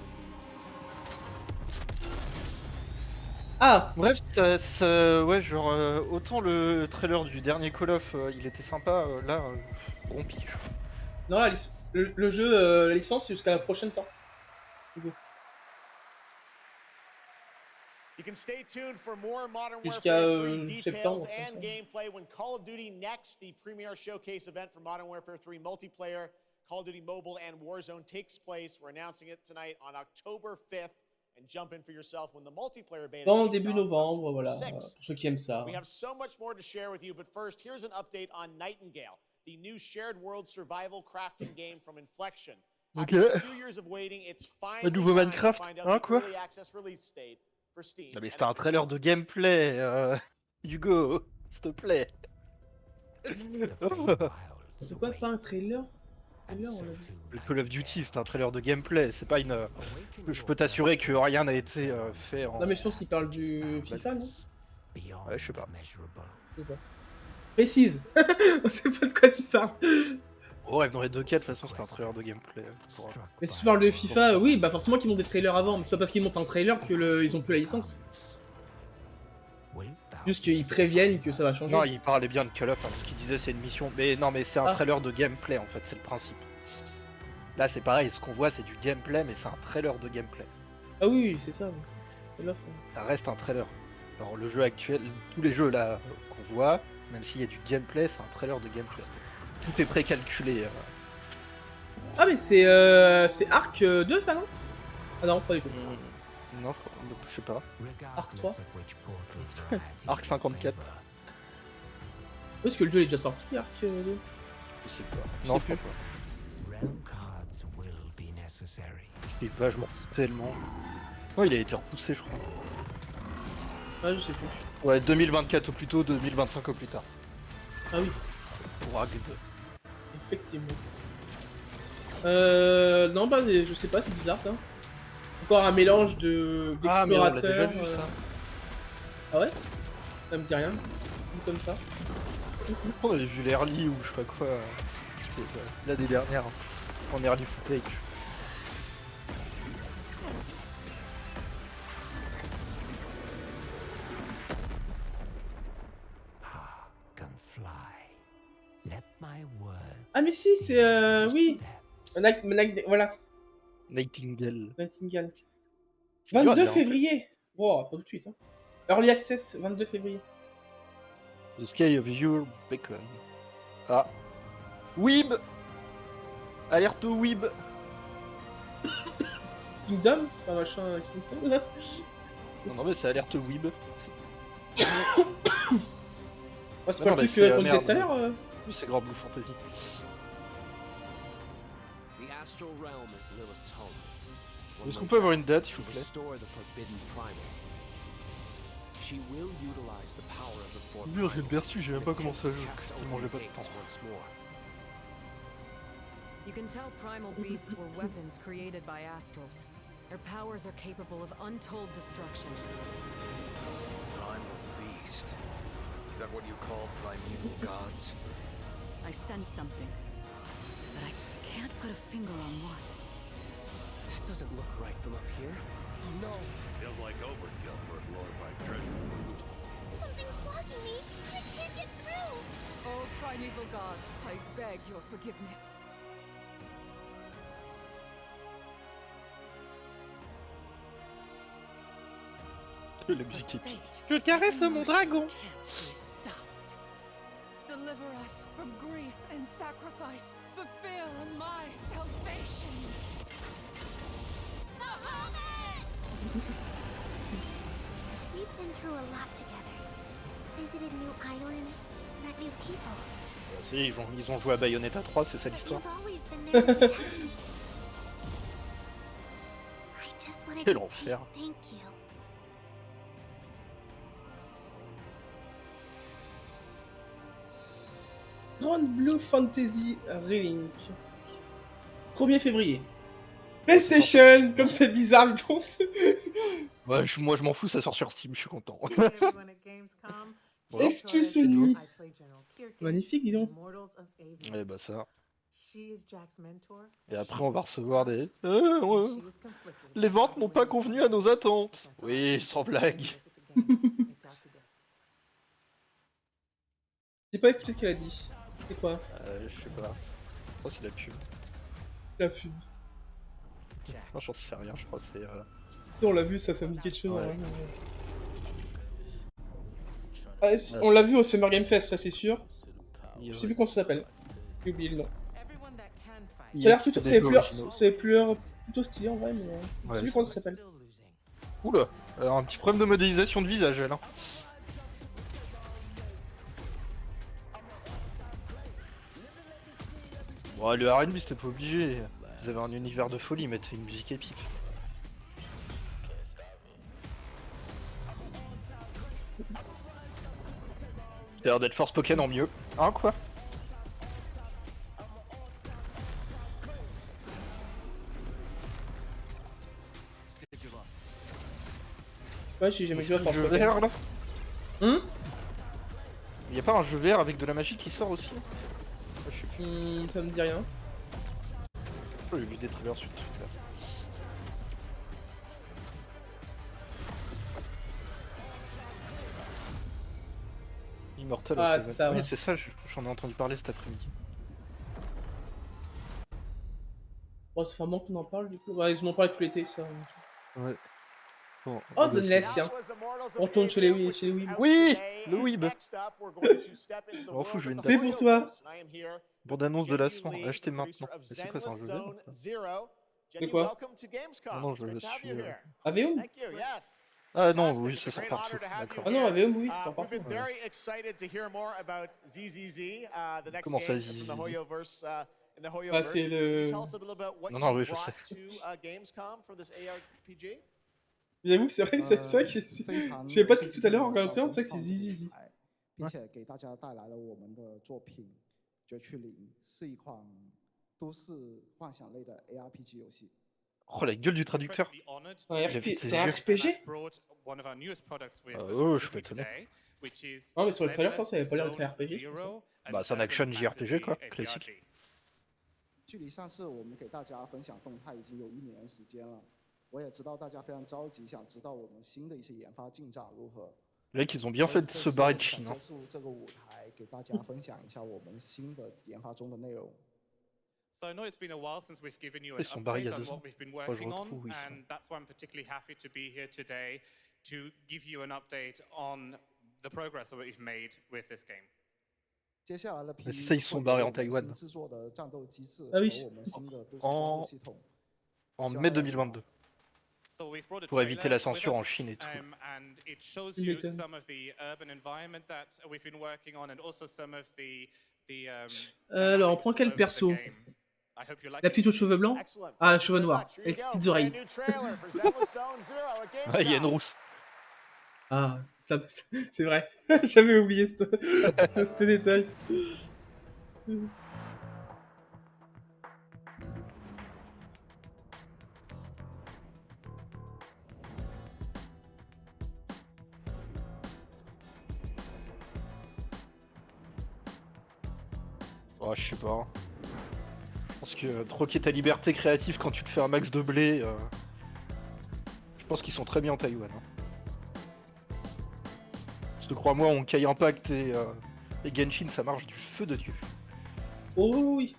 Ah! Bref, ouais, genre, autant le trailer du dernier Call of, il était sympa, là, bon pige. Non, le jeu, la licence, c'est jusqu'à la prochaine sortie. You can stay tuned for more Modern Jusqu'à Warfare 3 details septembre, and gameplay when Call of Duty Next, the premier showcase event for Modern Warfare 3 multiplayer, Call of Duty Mobile and Warzone takes place. We're announcing it tonight on October 5th. And jump in for yourself when the multiplayer beta Bon, début novembre, voilà, pour ceux qui aiment ça. We have so much more to share with you, but first, here's an update on Nightingale, the new shared world survival crafting game from Inflection. Ok. After a few years of waiting, it's finally Un nouveau time to Minecraft, find out hein, the quoi? early access release date for Steam. Ah mais c'était un trailer de gameplay, Hugo, s'il te plaît. C'est quoi, pas un trailer? Le Call of Duty, c'est un trailer de gameplay, c'est pas une... Je peux t'assurer que rien n'a été fait en... Non mais je pense qu'il parle du FIFA, non? Ouais, je sais pas. Précise. On sait pas de quoi tu parles. Ouais, dans les deux cas, de toute façon, c'était un trailer de gameplay. Mais si tu parles de FIFA, oui, bah forcément qu'ils montent des trailers avant. Mais c'est pas parce qu'ils montent un trailer ils ont plus la licence. Juste qu'ils préviennent que ça va changer. Non, il parlait bien de Call of, hein, parce qu'il disait c'est une mission. Mais non, mais c'est un Ah. trailer de gameplay en fait, c'est le principe. Là, c'est pareil, ce qu'on voit, c'est du gameplay, mais c'est un trailer de gameplay. Ah oui, c'est ça. Oui. Ça reste un trailer. Alors, le jeu actuel, tous les jeux là qu'on voit, même s'il y a du gameplay, c'est un trailer de gameplay. Tout est précalculé. Ah, mais c'est Arc 2, ça, non? Ah non, pas du tout. Non, je sais pas. Arc 3. Arc 54. Est-ce que le jeu est déjà sorti, Arc 2? Je sais pas. Non, je crois pas. Il est vachement tellement. Non, il a été repoussé, je crois. Ah, je sais plus. Ouais, 2024 au plus tôt, 2025 au plus tard. Ah oui. Pour Arc 2. Effectivement. Non, bah, je sais pas, c'est bizarre ça. Encore un mélange d'explorateurs. Ah ouais? Ça me dit rien. Comme ça. On avait vu l'early ou je sais pas quoi. L'année dernière. En early footage. Ah mais si, c'est oui. Voilà. Nightingale. 22 février. Wow, pas tout de suite. Hein. Early Access, 22 février. The Sky of Your Beacon. Ah. Weeb. Alerte au Weeb. Kingdom. Pas machin Kingdom là. Non mais c'est alerte Weeb. Oh, c'est pas le truc qu'on disait tout à l'heure. Oui, c'est Grand Blue Fantasy. Est-ce qu'on peut avoir une date, s'il vous plaît? Merde, j'ai perçu, j'ai même pas comment ça joue. Il mangeait pas de temps. You can tell primal beasts were weapons created by astrals. Their powers are capable of untold destruction. Primal beast. Is that what you call primeval gods? I sense something, but I can't put a finger on what. That doesn't look right from up here. Oh no! Feels like overkill for a glorified treasure. Something's blocking me. I can't get through. Oh, primeval god, I beg your forgiveness. La musique épique. Je caresse mon dragon. Deliver us from grief and sacrifice. Fulfill my salvation. We've been through a lot together. Visited new islands, met new people. Si, ils ont joué à Bayonetta 3, c'est ça l'histoire. Quel enfer. Thank you. Grand Blue Fantasy Relink. 1er février. PlayStation, comme c'est bizarre, dis-donc. Ouais, moi je m'en fous, ça sort sur Steam, je suis content. Exclu Sony. Magnifique, dis donc. Ouais, bah ça. Et après, on va recevoir des. Ouais. Les ventes n'ont pas convenu à nos attentes. Oui, sans blague. J'ai pas écouté ce qu'elle a dit. C'est quoi? Je sais pas. Je crois que c'est la pub. La pub. Non, j'en sais rien, je crois que c'est. On l'a vu, ça me dit quelque chose. Ouais. Vraiment. Ah, on l'a vu au Summer Game Fest, ça c'est sûr. Je sais plus comment ça s'appelle. J'ai oublié le nom. Ça a l'air plutôt, plutôt stylé en vrai, mais je sais plus comment ça s'appelle. Oula, un petit problème de modélisation de visage, elle. Hein. Bon, le R&B c'était pas obligé. Vous avez un univers de folie, mettez une musique épique. Ça a l'air d'être Force Pokémon en mieux. Hein, quoi? Ouais, j'ai jamais joué à Force Pokémon. Y a pas un jeu VR avec de la magie qui sort aussi? Je sais plus. Ça me dit rien. J'ai vu des trailers sur Twitter. Immortal of c'est ça, oui, ouais. c'est ça, j'en ai entendu parler cet après-midi. Oh, ça fait un moment qu'on en parle du coup. Ouais, ils m'en parlent tout l'été, ça. Ouais. Bon, Oh, The Nest, tiens. On retourne chez les Wii. Oui, le Weeb. Je m'en fous, je vais une C'est pour toi. Bande annonce de lancement, achetez maintenant. Mais c'est quoi, c'est un jeu VR? C'est quoi? Non, je le suis. Aveum? Ah non, oui, ça sort partout. D'accord. Ah non, Aveum, oui, ça sort partout. Comment ça, Zizi? Ah, c'est le... Non, oui, je sais. J'avoue que c'est vrai que je savais pas tout à l'heure en regardant, c'est vrai que c'est Zizi. 并且给大家带来了我们的作品《绝区零》，是一款都市幻想类的 ARPG 游戏。 Oh la gueule du traducteur. C'est un RPG? Oh, je suis pas étonné. Non, mais sur le trailer, ça avait pas l'air d'être RPG. Bah, c'est un action JRPG quoi, classique. 距离上次我们给大家分享动态已经有1年时间了，我也知道大家非常着急，想知道我们新的一些研发进展如何。 Les mecs, ils ont bien fait de se barrer de Chine. 结束这个舞台，给大家分享一下我们新的研发中的内容。 So I know it's been a while since we've given you an Ils sont barrés il y update a on 2 ans. what we've been Moi, je working on, retrouve où ils sont. and that's why I'm particularly happy to be here today to give you an update on the progress that we've made with this game. 接下来的 Mais c'est ça, ils sont barrés en Taïwan. 制作的战斗机制 Ah 和 oui. 我们新的都市交互系统。 En mai 2022. So we've brought a Pour éviter la trailer with censure en us, Chine et tout. And it shows Tu you m'étonnes. some of the urban environment that we've been working on, and also some of the Alors, on prend quel perso? La petite aux cheveux blancs? Ah, cheveux noirs. Et les petites oreilles. Ah, il y a une rousse. Ah, ça c'est vrai. J'avais oublié ce détail. Oh, je sais pas. Je pense que troquer ta liberté créative quand tu te fais un max de blé, je pense qu'ils sont très bien en Taïwan. Parce que crois-moi, Honkai Impact et Genshin, ça marche du feu de Dieu. Oh oui.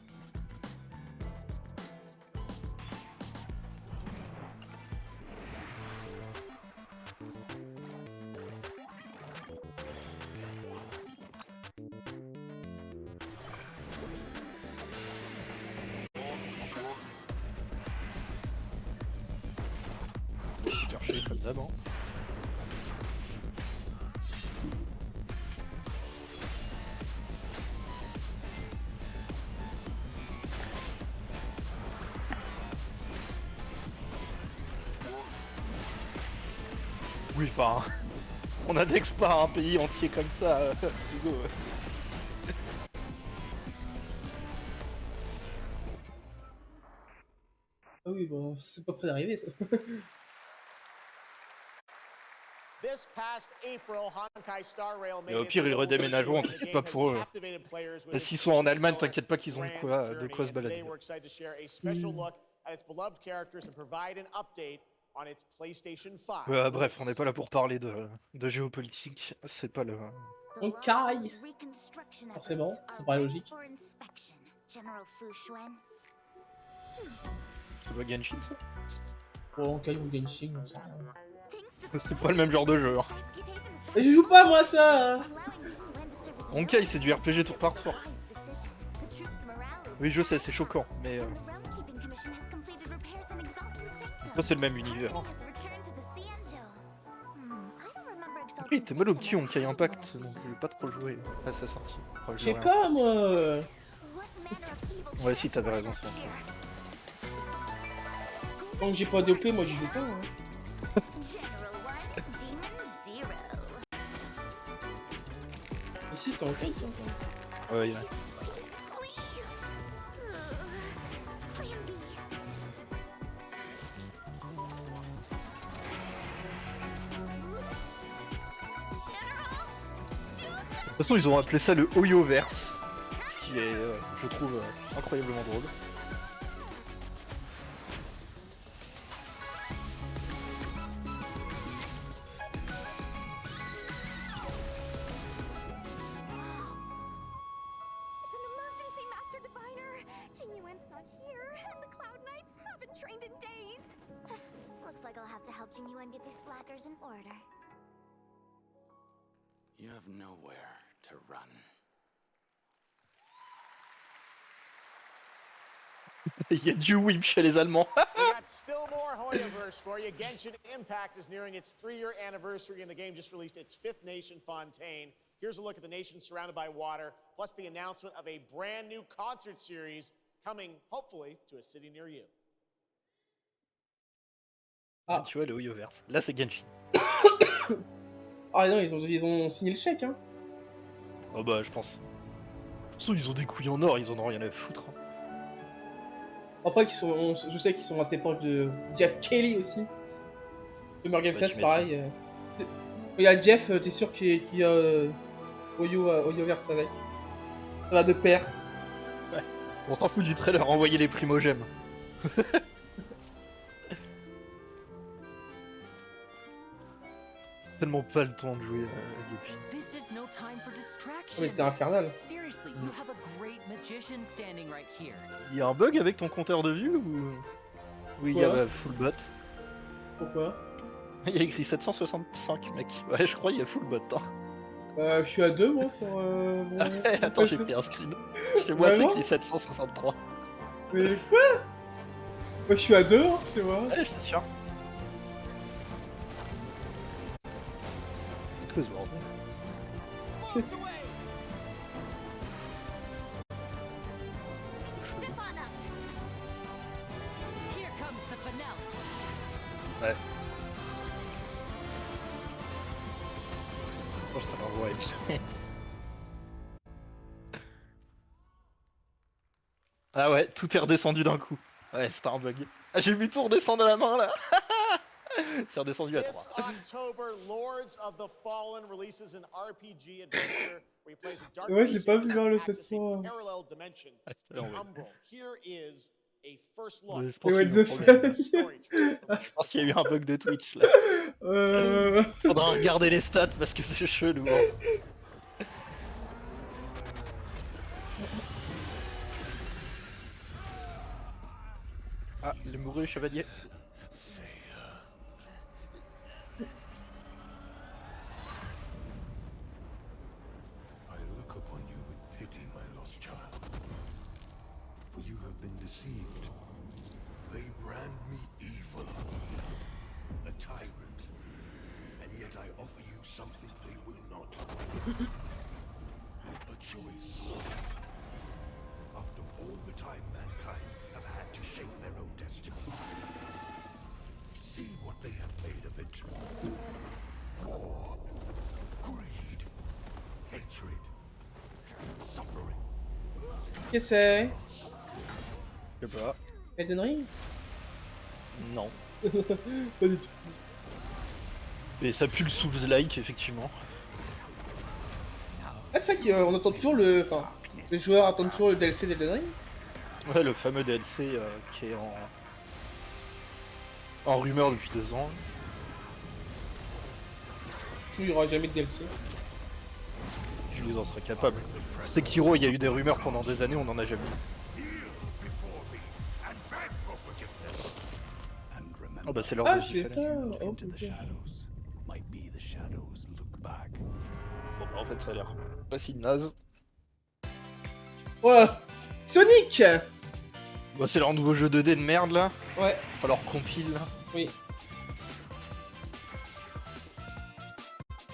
C'est perché comme d'hab. Hein. Oui, enfin, on n'indexe pas un pays entier comme ça, Hugo. Ah oui, bon, c'est pas près d'arriver ça. Mais au pire, ils redéménageront, t'inquiète pas pour eux. Et s'ils sont en Allemagne, t'inquiète pas qu'ils ont de quoi se balader. Bref, on n'est pas là pour parler de géopolitique, c'est pas le... On caille. Forcément, ça paraît logique. C'est pas Genshin ça? Oh, on caille ou Genshin, on sait rien. C'est pas le même genre de jeu. Hein. Mais je joue pas moi ça hein. Honkai c'est du RPG tour par tour. Oui je sais, c'est choquant, mais... c'est le même univers. Oui, t'es mal au petit Honkai Impact, donc je vais pas trop jouer à sa sortie. Enfin, je sais pas moi. Ouais si t'avais raison, c'est vrai. Tant que j'ai pas DOP, moi j'y joue pas. Hein. Ici c'est ok ça. Ouais, façon, ils ont appelé ça le Oyoverse. Ce qui est, je trouve, incroyablement drôle. Looks like I'll have to help Jinyuan get these slackers in order. You have nowhere to run. Il y a du whip chez les Allemands. We got still more Hoyoverse for you. Genshin Impact is nearing its 3-year anniversary, and the game just released its 5th nation, Fontaine. Here's a look at the nation surrounded by water, plus the announcement of a brand new concert series coming, hopefully, to a city near you. Ah. Tu vois le Hoyoverse. Là c'est Genshin. Ah non, ils ont signé le chèque, hein. Oh bah je pense. De toute façon ils ont des couilles en or, ils en ont rien à foutre. Après, je sais qu'ils sont assez proches de Jeff Kelly aussi. Summer Game Fest, pareil. Il y a Jeff, t'es sûr qu'il y a Hoyoverse avec. Ça va de pair. Ouais. On s'en fout du trailer, envoyez les primogèmes. Tellement pas le temps de jouer depuis. Oh, mais c'était infernal. Il y a un bug avec ton compteur de vue ou il y a full bot? Pourquoi? Il y a écrit 765 mec. Ouais je crois il y a full bot. Hein. Je suis à 2 moi sur mon... Attends j'ai pris un screen. Chez moi c'est écrit 763. Mais quoi? Moi je suis à 2 hein, chez moi. Ouais je t'assure. C'est quoi ce bordel? Ouais. Oh, je te l'envoie. Ah ouais, tout est redescendu d'un coup. Ouais, c'était un bug. Ah, j'ai vu tout redescendre à la main là. C'est redescendu à 3. Ouais, j'ai pas vu voir le 700. Je pense qu'il y a eu un bug de Twitch là. Faudra regarder les stats parce que c'est chelou. Hein. Ah, il est mouru, chevalier. Deceived. They brand me evil, a tyrant, and yet I offer you something they will not. A choice. After all the time mankind have had to shape their own destiny, see what they have made of it. War, greed, hatred, suffering. Qu'est-ce que c'est? Je sais pas. Elden Ring? Non. Pas du tout. Mais ça pue le Souls-like, effectivement. Ah, c'est vrai qu'on attend toujours le... Enfin, les joueurs attendent toujours le DLC d'Elden Ring? Ouais, le fameux DLC qui est en rumeur depuis 2 ans. Il n'y aura jamais de DLC. Je vous en serais capable. Sekiro, il y a eu des rumeurs pendant des années, on n'en a jamais eu. Oh bah c'est l'heure de c'est ça. Oh, bon bah en fait ça a l'air pas si naze. Voilà. Sonic. Bah c'est leur nouveau jeu 2D de merde là. Ouais. Enfin leur compile là. Oui.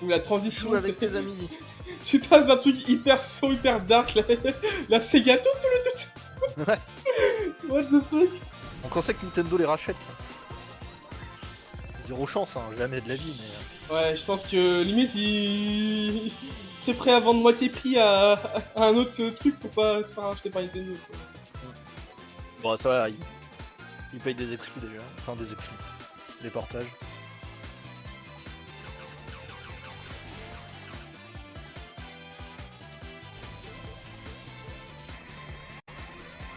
Ou la transition avec tes amis. Tu passes d'un truc hyper sombre, hyper dark, la Sega tout. Ouais. What the fuck? On pensait que Nintendo les rachète. Zéro chance, hein, jamais de la vie, mais... Ouais, je pense que limite il serait prêt à vendre moitié prix à un autre truc pour pas se faire racheter par Nintendo. Bon ça va, ils payent des exclus déjà, enfin des exclus, des portages.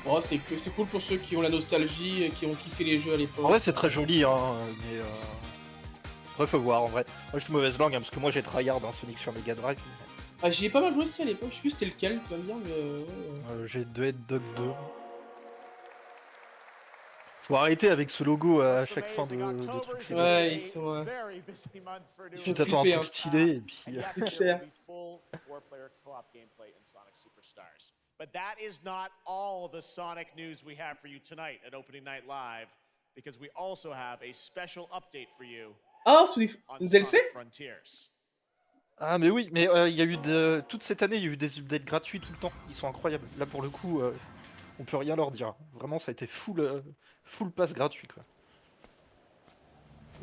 Oh, c'est cool pour ceux qui ont la nostalgie et qui ont kiffé les jeux à l'époque. En vrai, c'est très joli, hein, mais. Après, faut voir en vrai. Moi, je suis mauvaise langue, hein, parce que moi j'ai tryhard dans Sonic sur Mega Drive. Ah, j'y ai pas mal joué aussi à l'époque, je sais plus c'était lequel, tu vas me dire, mais. J'ai dû être Dog 2. Faut arrêter avec ce logo à chaque fin de truc. Ouais, ils sont. Tu t'attends un truc stylé et puis. C'est clair. But that is not all the Sonic news we have for you tonight at Opening Night Live, because we also have a special update for you. Ah, Sonic DLC? Frontiers. Ah mais oui, mais il y a eu toute cette année, il y a eu des updates gratuits tout le temps. Ils sont incroyables. Là pour le coup, on peut rien leur dire. Vraiment, ça a été full pass gratuit quoi.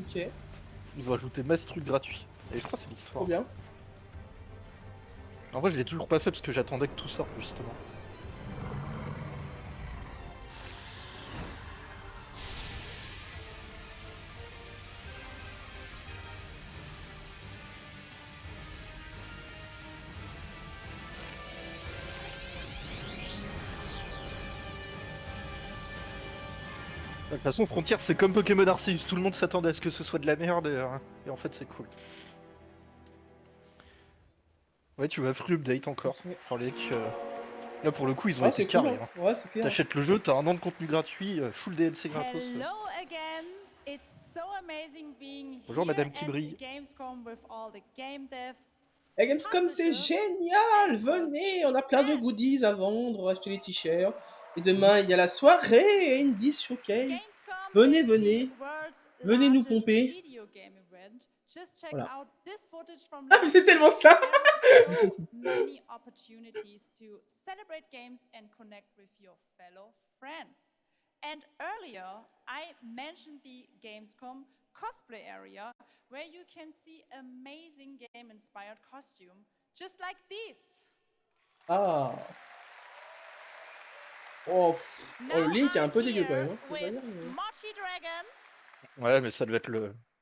Ok. Ils vont ajouter masse trucs gratuits. Et je crois que c'est l'histoire. Trop bien. En vrai, je l'ai toujours pas fait parce que j'attendais que tout sorte justement. De toute façon, Frontier, c'est comme Pokémon Arceus, tout le monde s'attendait à ce que ce soit de la merde et en fait c'est cool. Ouais, tu vois, free update encore. Genre les mecs, là pour le coup, ils ont été cool, carrés. hein. Ouais, c'est clair. T'achètes le jeu, t'as un an de contenu gratuit, full DLC gratos. Hello again. It's so amazing being Bonjour, here Madame at qui brille. Gamescom with all the game devs. La Gamescom c'est génial, venez, on a plein de goodies à vendre, acheter les t-shirts. Et demain il y a la soirée Indie Showcase. Venez, venez nous pomper. Voilà. Ah mais c'est tellement ça. Many opportunities to celebrate games and connect with your fellow friends. And earlier I mentioned the Gamescom cosplay area where you can see amazing game-inspired costume, just like this. Ah. Oh, le Link est un peu dégueu quand même. Hein, faut pas dire, mais... Mochi Dragon, Ouais, mais ça devait être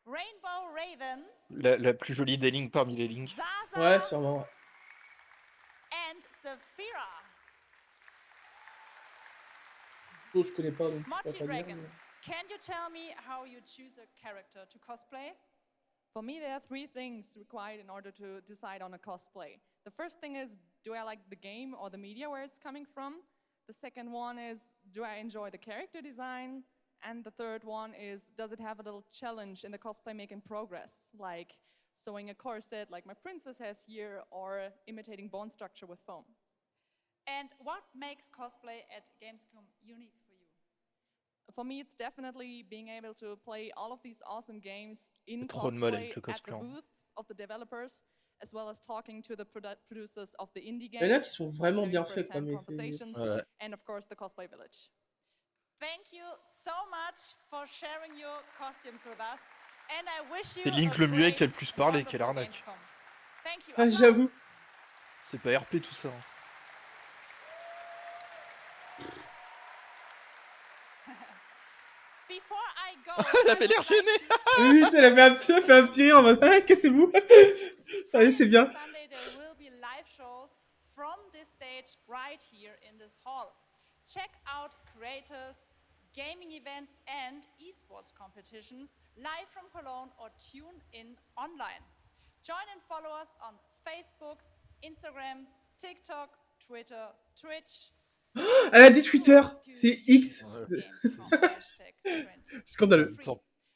Rainbow Raven, la plus jolie des Link parmi les Link. Zaza, ouais, sûrement. and Saphira. Je connais pas donc. Mochi je peux pas dire, Dragon, mais... can you tell me how you choose a character to cosplay? For me, there are 3 things required in order to decide on a cosplay. The first thing is, do I like the game or the media where it's coming from? The second one is, do I enjoy the character design? And the third one is, does it have a little challenge in the cosplay making progress? Like sewing a corset like my princess has here, or imitating bone structure with foam. And what makes cosplay at Gamescom unique for you? For me, it's definitely being able to play all of these awesome games in Trop de mal avec cosplay le at the cosplay. booths of the developers, as well as talking to the producers of the indie Il y en a games. qui sont vraiment bien having faits comme first-hand effet. conversations, Ouais. and of course the cosplay village. Thank you so much for sharing your costumes with us. And I wish C'est you Link a le muet great, qui a le plus parlé, quelle wonderful arnaque. Gamescom. Thank you. Ah, j'avoue. C'est pas RP tout ça. Hein. Before I go, Elle avait l'air gênée. Oui, tu sais, elle a fait un petit rire en mode ah, cassez-vous. Allez, c'est bien. Sunday there will be live shows from this stage right here in this hall. Check out creators, gaming events and esports competitions live from Cologne or tune in online. Join and follow us on Facebook, Instagram, TikTok, Twitter, Twitch. Elle a dit Twitter, c'est X. Scandaleux.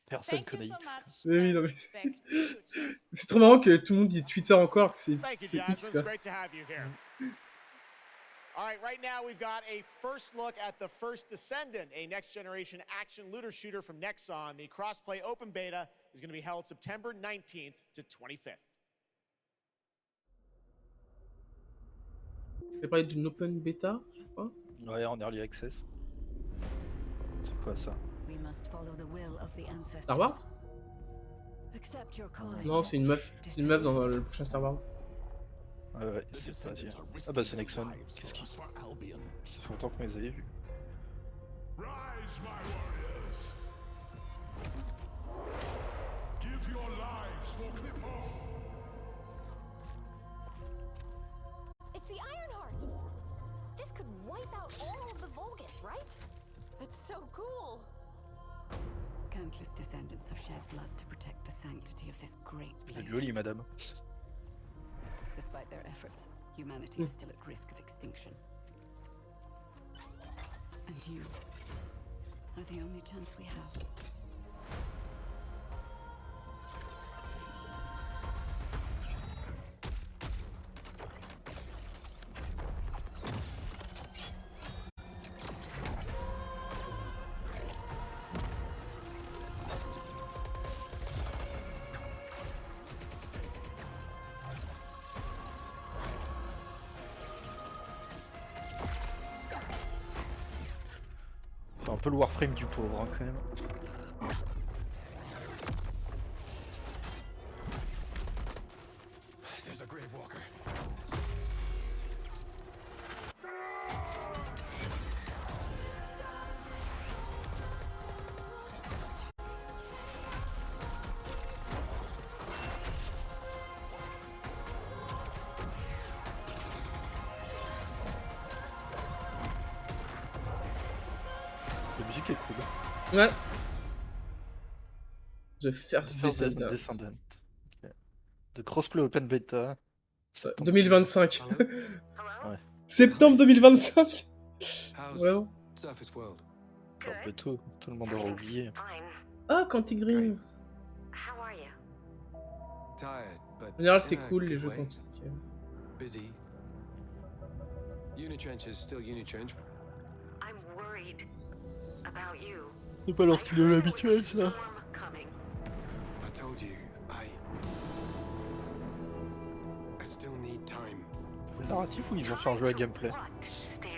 Personne connaît X. Oui, non, mais... C'est trop marrant que tout le monde dit Twitter encore, que c'est X quoi. All right, right now we've got a first look at the first Descendant, a next-generation action looter shooter from Nexon. The crossplay open beta is going to be held September 19th to 25th. Je vais parler d'une open beta, je crois. Ouais, en early access. C'est quoi ça? Star Wars? Non, c'est une meuf. C'est une meuf dans le prochain Star Wars. Ouais, c'est pas dire. Ah bah c'est Nexon. Qu'est-ce qui... Ça fait longtemps que mes avez vus. Rise, my warriors. Give your lives for Clippo. It's the Ironheart. This could wipe out all of the Vulgus, so cool. Countless descendants have shed blood to protect the sanctity of this great Vous place. êtes jolie, madame. Despite their efforts, humanity is still at risk of extinction. And you are the only chance we have. Enfin, un peu le Warframe du pauvre, hein, quand même. There's a grave walker. La musique est cool. Ouais. The First Descendant. Descendant. Ok. De crossplay open beta. 2025. Ouais. Septembre 2025. Vraiment. Surface World. C'est un peu tôt. Tout le monde aura oublié. Ah, Quantic Dream. How are you? Tired, but En général, c'est in a cool les good jeux way. Quantic. Busy. Unitrench is still Unitrench. I'm worried about you. C'est pas leur style habituel, ça. Coming. I told you, I still need time. C'est le narratif ou ils ont fait un jeu à gameplay? Stan.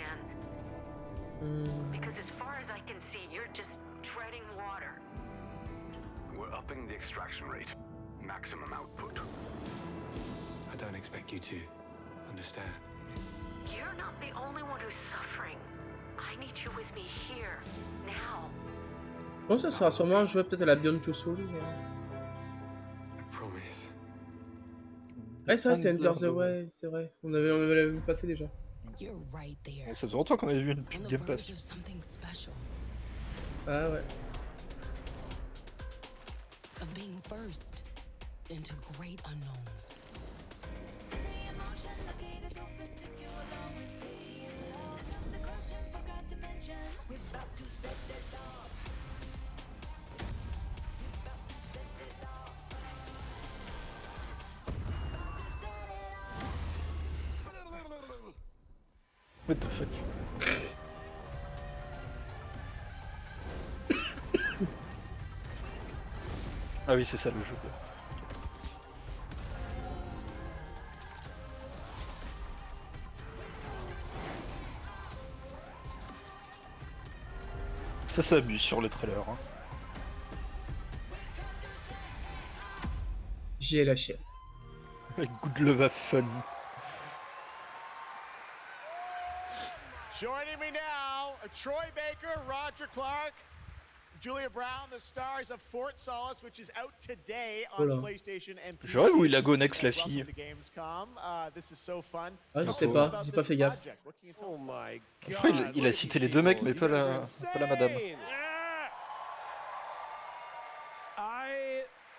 Because as far as I can see, you're just treading water. We're upping the extraction rate. Maximum output. I don't expect you to understand. You're not the only one who's suffering. I need you with me here, now. Je pense que ça sera sûrement un jeu peut-être à la Beyond Two Souls. I promise. Ouais, c'est vrai, c'est Enter the Way, c'est vrai. On avait vu passer déjà. You're right there. Ça faisait longtemps qu'on avait vu une pub Game Pass. Ah ouais. Of being first into great unknowns. What the fuck? Ah oui, c'est ça le jeu. Ça s'amuse sur le trailer. Hein. J'ai la chef. Good love have fun. Joining me now, Troy Baker, Roger Clark, Julia Brown, the stars of Fort Solace, which is out today on PlayStation and PC. Je rêve où il a go next la fille. Gamescom. This is so fun. Ah, je sais pas, j'ai pas fait gaffe. Oh my Il a cité les deux mecs, mais pas la madame.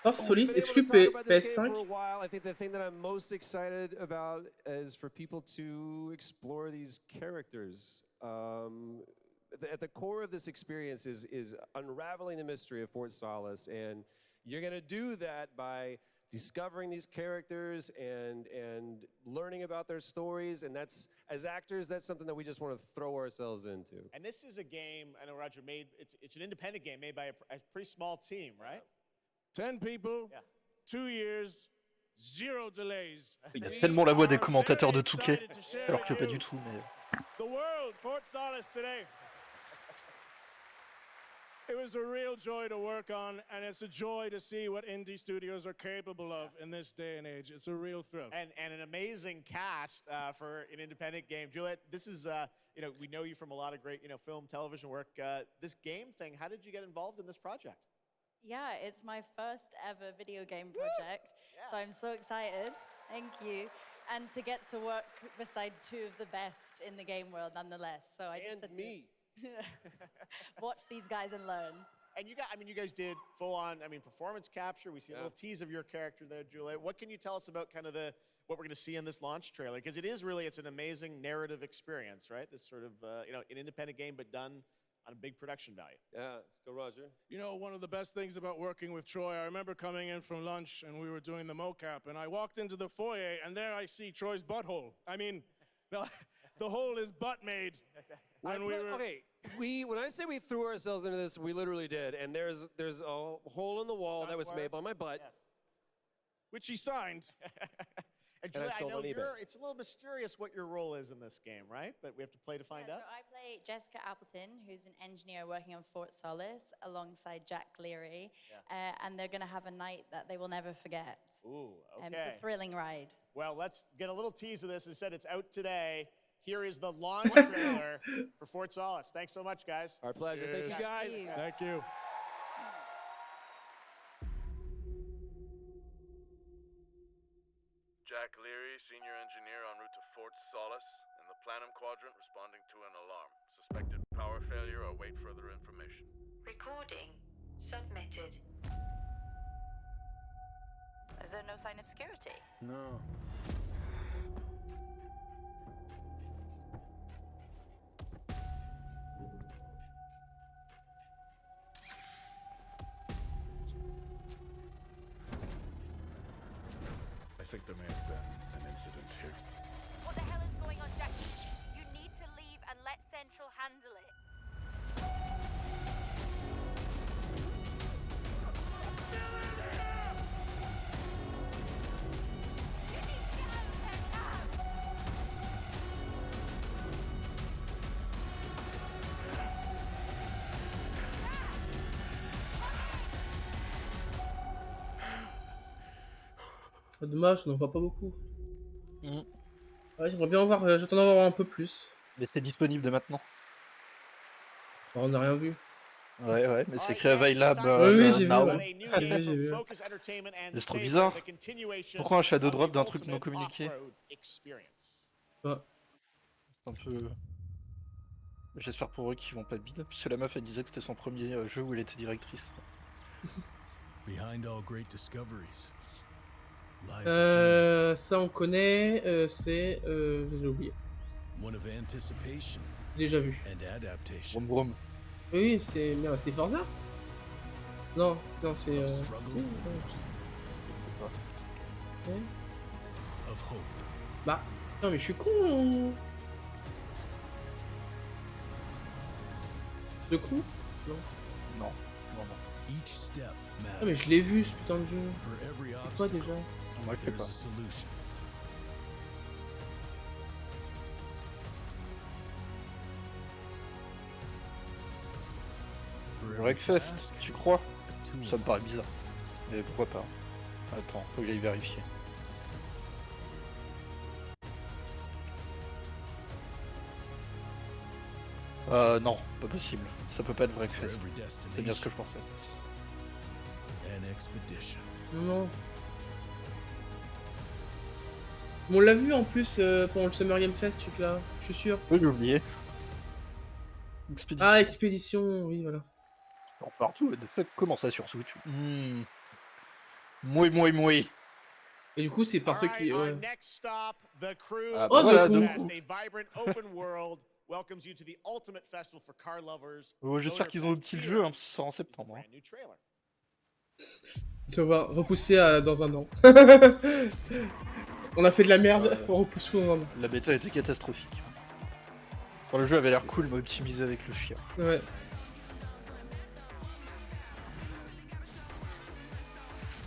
Force Solis, exclu PS5. I think the thing that I'm most excited about is for people to explore these characters. At the core of this experience is unraveling the mystery of Fort Solace, and you're going to do that by discovering these characters and learning about their stories, and that's, as actors, that's something that we just want to throw ourselves into. And this is a game, I know Roger made, it's an independent game made by a pretty small team, right? 10 people, 2 years, 0 delays. Il a tellement la voix des commentateurs de 2K, alors que pas du tout, mais... The world, Fort Solace today. It was a real joy to work on, and it's a joy to see what indie studios are capable of in this day and age. It's a real thrill. And an amazing cast for an independent game. Juliet, this is, we know you from a lot of great, film, television work. This game thing, how did you get involved in this project? Yeah, it's my first ever video game project, so I'm so excited. Thank you. And to get to work beside two of the best in the game world nonetheless. So I just And me. Watch these guys and learn. And you guys did full on, performance capture. We see a little tease of your character there, Julia. What can you tell us about kind of what we're going to see in this launch trailer? Because it's an amazing narrative experience, right? This sort of, an independent game, but done on a big production value. Yeah, let's go, Roger. You know, one of the best things about working with Troy, I remember coming in from lunch and we were doing the mocap, and I walked into the foyer and there I see Troy's butthole. I mean, the hole is butt made. When I say we threw ourselves into this, we literally did. And there's a hole in the wall that was made by my butt. Yes. Which he signed. And Julia, I know it's a little mysterious what your role is in this game, right? But we have to play to find out. So I play Jessica Appleton, who's an engineer working on Fort Solace alongside Jack Leary. Yeah. And they're going to have a night that they will never forget. Ooh, okay. It's a thrilling ride. Well, let's get a little tease of this. As I said, it's out today. Here is the launch trailer for Fort Solace. Thanks so much, guys. Our pleasure. Thank you, guys. Thank you. Jack Leary, senior engineer en route to Fort Solace, in the Planum Quadrant, responding to an alarm. Suspected power failure. Await further information. Recording submitted. Is there no sign of security? No. I think there may have been an incident here. What the hell is going on, Jackie? You need to leave and let Central handle it. Dommage, on n'en voit pas beaucoup. Ouais, j'aimerais bien en voir, j'attends d'en voir un peu plus. Mais c'est disponible dès maintenant. On n'a rien vu. Ouais, mais c'est écrit available. Oui, j'ai vu. now. Ouais. J'ai vu. Mais c'est trop bizarre. Pourquoi un shadow drop d'un truc non communiqué? Ouais. C'est un peu. J'espère pour eux qu'ils vont pas bide, parce que la meuf elle disait que c'était son premier jeu où elle était directrice. Behind all great discoveries. Ça on connaît, c'est j'ai oublié. One of anticipation Déjà vu. and adaptation. Brom brom. Oui, c'est merde, c'est Forza. Non, c'est Struggle. si, ouais. Of hope. Bah, non mais je suis con. Le coup? Non. Non. Each step matters. Ah mais je l'ai vu ce putain de jeu. For every C'est quoi déjà? Moi je sais there's pas. a solution. Breakfast, tu crois? Ça me paraît bizarre. Mais pourquoi pas? Attends, faut que j'aille vérifier. Non, pas possible. Ça peut pas être Breakfast. C'est bien ce que je pensais. An expedition. Non. Mais on l'a vu en plus pendant le Summer Game Fest, truc là, je suis sûr. Oui, j'ai oublié. Expédition. Ah, Expédition, oui, voilà. Alors, partout, de fait, comment ça sur Switch? Moi. Et du coup, c'est par ceux qui. Ouais. Next stop, the crew. Ah, bah voilà, The de Crew. coup. A vibrant open world welcomes you to the ultimate festival for car lovers. J'espère qu'ils ont le petit jeu, hein, ça sort en septembre. Hein. Brand new trailer. Tu vas voir, repousser dans un an. On a fait de la merde, on repousse dans un an. La bêta était catastrophique. Enfin, le jeu avait l'air cool, mais optimisé avec le chien. Ouais.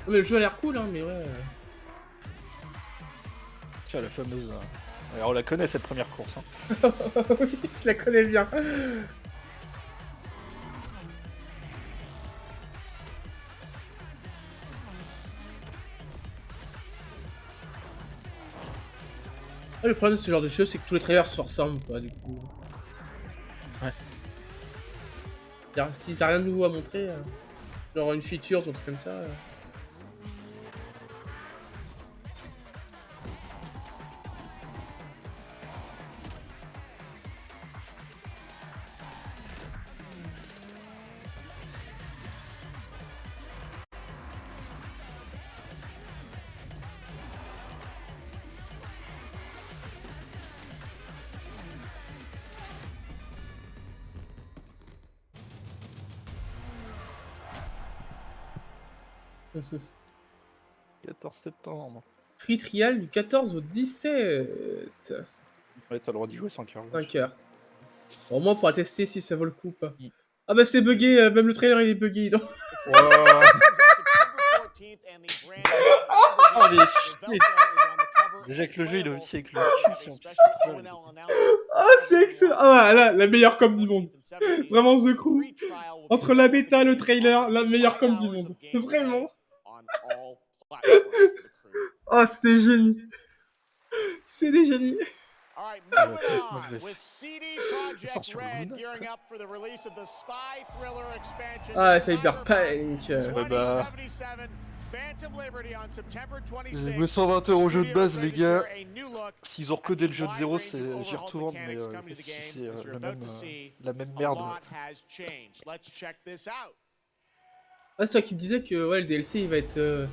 Mais le jeu a l'air cool, hein, mais ouais. Tiens, la fameuse. Alors, on la connaît cette première course. Hein. Oui, je la connais bien. Ah, le problème de ce genre de jeu, c'est que tous les trailers se ressemblent, quoi, du coup. Ouais. S'il n'y a rien de nouveau à montrer, genre une feature ou un truc comme ça. 14 septembre. Free trial du 14 au 17. Ouais, t'as le droit d'y jouer 5 heures. 5 heures. Au moins, on pourra tester si ça vaut le coup ou pas. Ah bah c'est bugué, même le trailer il est bugué. Donc... Oh mais shit. Déjà que le jeu il est aussi avec le cul, si en plus Ah c'est excellent. Ah là, la meilleure com du monde. Vraiment The Crew. Entre la bêta et le trailer, la meilleure com du monde. Vraiment. Oh c'était génie. C'est des génies. All right, moving on with CD Projekt Red gearing up for the release of the spy thriller expansion. Ah, Cyberpunk. 2077, Phantom Liberty on September 26th. J'ai joué 120 € au jeu de base, les gars. S'ils ont recodé le jeu de zéro, j'y retourne, mais si c'est la même merde. Ah, c'est toi qui me disais que ouais, le DLC il va être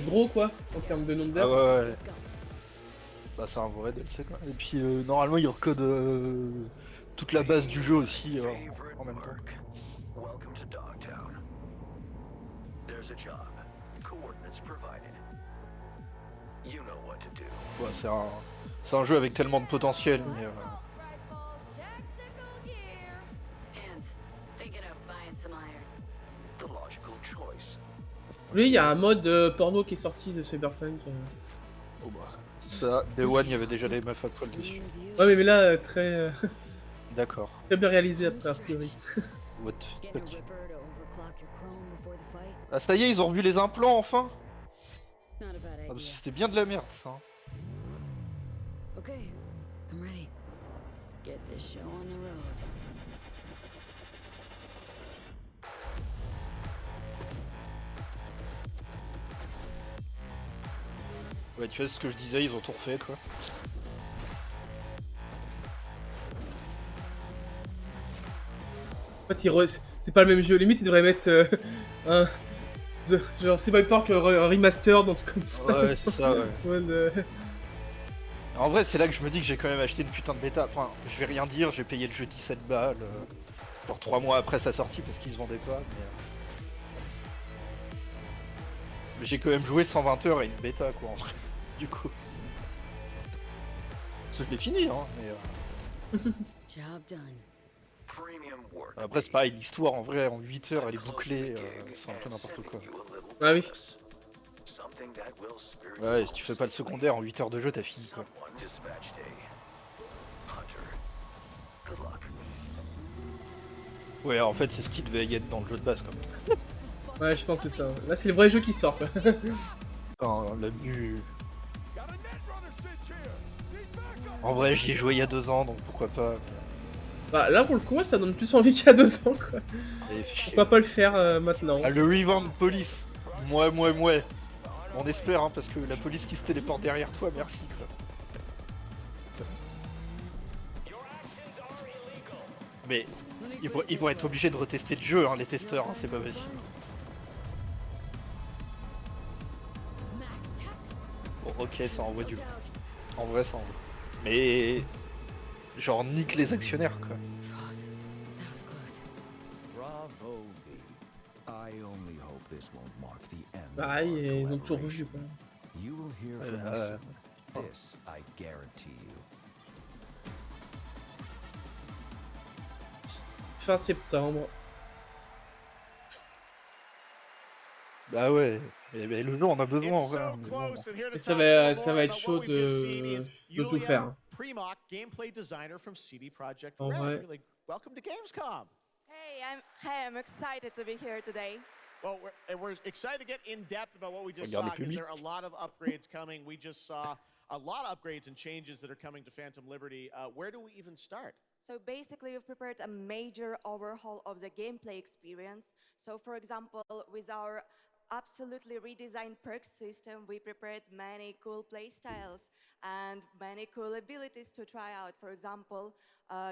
gros quoi, en termes de nombre d'heures. Ah ouais. Bah c'est un vrai DLC quoi. Et puis normalement ils recodent toute la base du jeu aussi en même temps. Ouais, c'est un jeu avec tellement de potentiel, mais Oui, il y a un mode porno qui est sorti de Cyberpunk. Oh bah, ça, Day One, il y avait déjà les meufs à poil dessus. Ouais, mais là, très. D'accord. Très bien réalisé après, a priori. What the fuck. Ah, ça y est, ils ont revu les implants enfin! Ah, parce que c'était bien de la merde ça. Okay, I'm ready. Get this show on the road. Ouais, tu vois ce que je disais, ils ont tout refait quoi. En fait, c'est pas le même jeu. Limite, ils devraient mettre un. Genre Cyberpunk un remaster, dans tout comme ça. Ouais, c'est ça, ouais. Ouais, En vrai, c'est là que je me dis que j'ai quand même acheté une putain de bêta. Enfin, je vais rien dire, j'ai payé le jeu 17 balles. Genre 3 mois après sa sortie parce qu'il se vendait pas. Mais j'ai quand même joué 120 heures à une bêta quoi, en vrai. Du coup. Parce que je l'ai fini, hein. Mais, Job done. Après, c'est pareil, l'histoire en vrai, en 8 heures, elle est bouclée. C'est un peu n'importe quoi. Ah oui. Ouais, si tu fais pas le secondaire en 8 heures de jeu, t'as fini quoi. Ouais, en fait, c'est ce qui devait y être dans le jeu de base quoi. Ouais, je pense que c'est ça. Là, c'est le vrai jeu qui sort quoi. La nu. En vrai, j'y ai joué il y a 2 ans, donc pourquoi pas. Bah là, pour le coup, ça donne plus envie qu'il y a 2 ans quoi. Pourquoi pas le faire maintenant? Ah, le revamp police. Moi. On espère, hein, parce que la police qui se téléporte derrière toi, merci quoi. Mais ils vont être obligés de retester le jeu, hein, les testeurs, hein, c'est pas possible. Bon, ok, ça envoie du. En vrai, ça envoie. Mais. Genre, nique les actionnaires quoi. Bah, ils ont tout revu quoi. Fin septembre. Bah ouais, mais le jeu on a besoin en vrai. Et ça va être chaud de tout faire. Pre-mock gameplay designer from CD Projekt En Red. vrai. Really, welcome to Gamescom. I'm excited to be here today. Well, we're excited to get in depth about what we just Regarde saw le because public. there are a lot of upgrades coming. We just saw a lot of upgrades and changes that are coming to Phantom Liberty. Where do we even start? So basically, we've prepared a major overhaul of the gameplay experience. So for example, with our absolutely redesigned perks system, we prepared many cool playstyles and many cool abilities to try out. For example,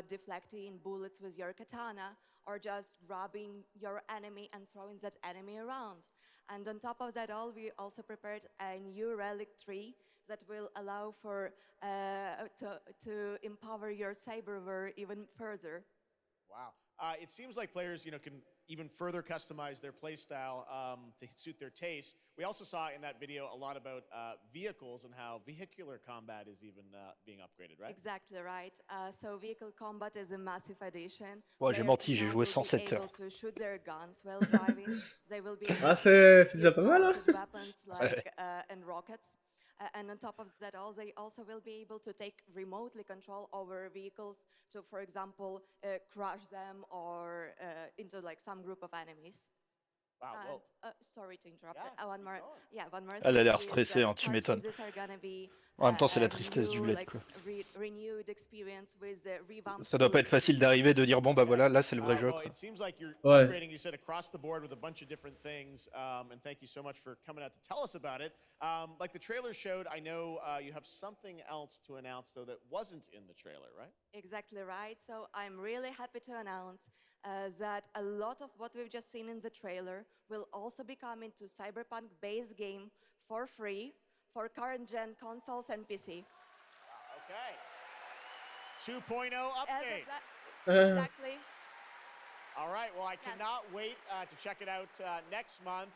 deflecting bullets with your katana, or just grabbing your enemy and throwing that enemy around. And on top of that all, we also prepared a new relic tree that will allow for to empower your cyberware even further. Wow. It seems like players, can even further customize their playstyle to suit their taste. We also saw in that video a lot about vehicles and how vehicular combat is even being upgraded, right? Exactly right. So vehicle combat is a massive addition. Ouais, j'ai menti, j'ai joué 107 heures. To shoot their guns while driving. They will be able Ah, to c'est déjà pas mal, hein. weapons like and rockets. And on top of that, they also will be able to take remotely control over vehicles to, for example, crash them or into like some group of enemies. Wow. And, sorry to interrupt. One more. Yeah, one more. Elle a thing l'air is stressée, that hein, tu m'étonnes. purchases are gonna be, En même temps, c'est la a tristesse du new, bled, like, quoi. renewed experience with the revamped Ça doit pas être facile d'arriver, de dire bon bah voilà, là c'est le vrai jeu. Well, Quoi. it seems like you're Ouais. upgrading, you said, across the board with a bunch of different things. And thank you so much for coming out to tell us about it. Like the trailer showed, I know you have something else to announce, though, that wasn't in the trailer, right? Exactly right. So I'm really happy to announce that a lot of what we've just seen in the trailer will also be coming to Cyberpunk base game for free for current gen consoles and PC. Okay. 2.0 update. Exactly. All right. Well, I cannot wait to check it out next month.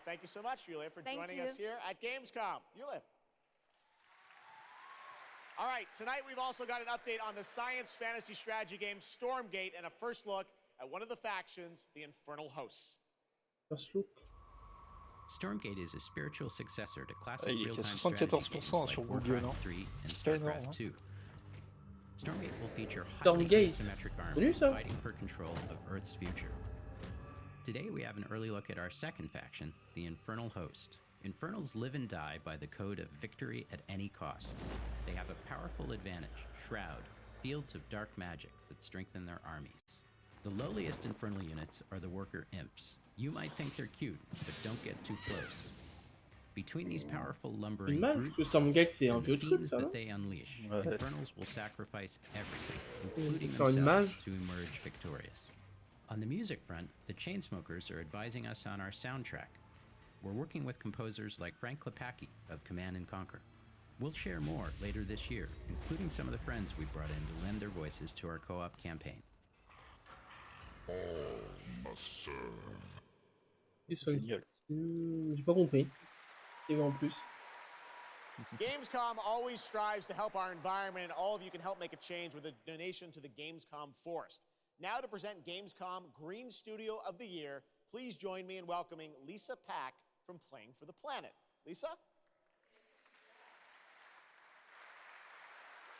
Thank you so much, Yulia, for joining us here at Gamescom. Yulia. All right. Tonight, we've also got an update on the science fantasy strategy game Stormgate and a first look at one of the factions, the Infernal Hosts. First look. Stormgate is a spiritual successor to classic Il est real-time à strategy 74% games like sur Google, non? Warcraft 3 and C'est énorme, StarCraft hein. 2. Stormgate will feature highly Stormgate. asymmetric Connu armies ça? fighting for control of Earth's future. Today we have an early look at our second faction, the Infernal Host. Infernals live and die by the code of victory at any cost. They have a powerful advantage, Shroud, fields of dark magic that strengthen their armies. The lowliest Infernal units are the Worker Imps. You might think they're cute, but don't get too close. Between these powerful lumbering brutes and the fiends that they unleash, Infernals will sacrifice everything, including themselves, to emerge victorious. On the music front, the Chainsmokers are advising us on our soundtrack. We're working with composers like Frank Klepacki of Command & Conquer. We'll share more later this year, including some of the friends we brought in to lend their voices to our co-op campaign. All must serve. J'ai pas compris. Et en plus. Gamescom always strives to help our environment, and all of you can help make a change with a donation to the Gamescom Forest. Now to present Gamescom Green Studio of the Year, please join me in welcoming Lisa Pack from Playing for the Planet. Lisa?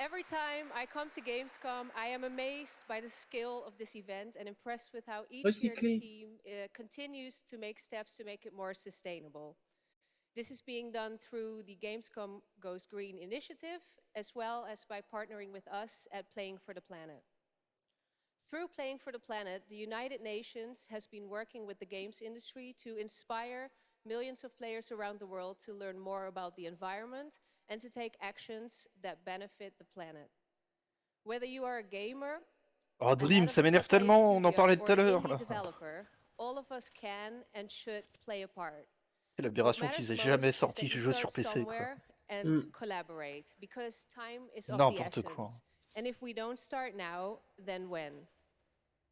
Every time I come to Gamescom, I am amazed by the scale of this event and impressed with how each year the team continues to make steps to make it more sustainable. This is being done through the Gamescom Goes Green initiative, as well as by partnering with us at Playing for the Planet. Through Playing for the Planet, the United Nations has been working with the games industry to inspire millions of players around the world to learn more about the environment and to take actions that benefit the planet. Whether you are a gamer, Oh Dream, ça m'énerve tellement, on en parlait tout à l'heure. Developer, all of us can and should play a part. C'est l'aberration qu'ils aient jamais sorti ce jeu sur PC. Quoi. And collaborate, because time is of the essence. And if we don't start now, then when?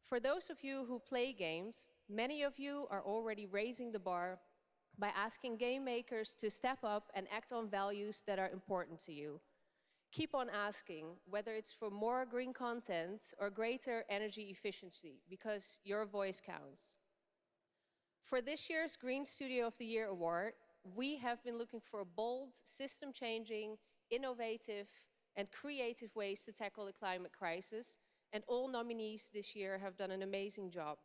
For those of you who play games, many of you are already raising the bar by asking game makers to step up and act on values that are important to you. Keep on asking, whether it's for more green content or greater energy efficiency, because your voice counts. For this year's Green Studio of the Year award, we have been looking for bold, system-changing, innovative, and creative ways to tackle the climate crisis, and all nominees this year have done an amazing job.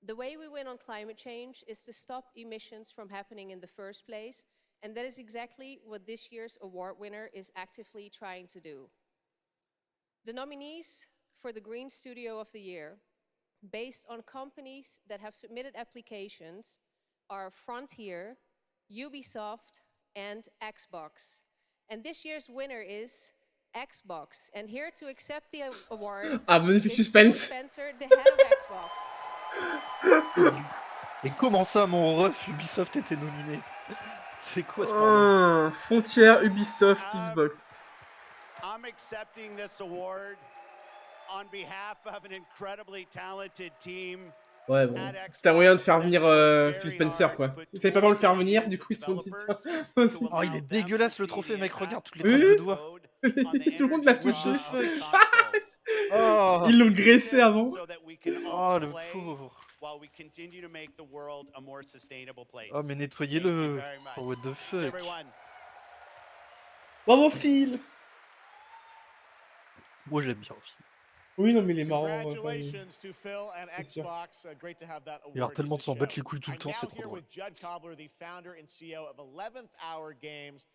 The way we win on climate change is to stop emissions from happening in the first place, and that is exactly what this year's award winner is actively trying to do. The nominees for the Green Studio of the Year, based on companies that have submitted applications, are Frontier, Ubisoft, and Xbox. And this year's winner is Xbox. And here to accept the award magnifique is suspense. Spencer, the head of Xbox. Et comment ça, mon ref Ubisoft était nominé? C'est quoi ce problème? Frontier, Ubisoft, Xbox. I'm accepting this award on behalf of an incredibly talented team. Ouais, bon. C'était un moyen de faire venir Phil Spencer, quoi. Ils savaient pas comment le faire venir, du coup, ils se sont dit, tiens, aussi. Oh, il est dégueulasse le trophée, mec, regarde toutes les Oui. traces de doigts. Tout le monde l'a touché. Oh. Ils l'ont graissé avant. Oh, le pauvre. While we continue to make the world a more sustainable place. Oh, mais nettoyez-le. Oh, what the fuck. Everyone. Bravo, Phil. Moi, je l'aime bien aussi. Oui, non, mais il est marrant. Congratulations to Phil and C'est sûr. Xbox. Great to have that award. Il a l'air tellement de s'en in the battre show. les couilles tout le I'm temps, c'est now trop here drôle. with Judd Cobbler, the founder and CEO of 11th Hour Games.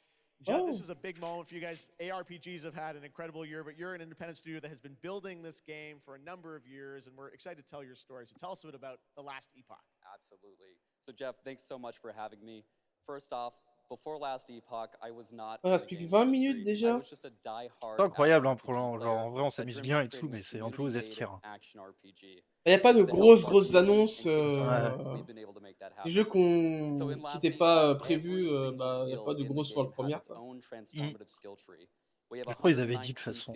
Judd, this is a big moment for you guys. ARPGs have had an incredible year, but you're an independent studio that has been building this game for a number of years, and we're excited to tell your story. So tell us a bit about the last epoch. Absolutely. So Jeff, thanks so much for having me. First off, before last epoch, I was not. Ah, c'est plus que 20 minutes déjà. C'est incroyable, hein, pour genre, en vrai, on s'amuse bien et tout, mais c'est un peu aux F-tier. Il n'y a pas de grosses annonces. Les jeux qui n'étaient pas prévus, bah, il n'y a pas de grosses world premières. Je crois qu'ils avaient dit de toute façon.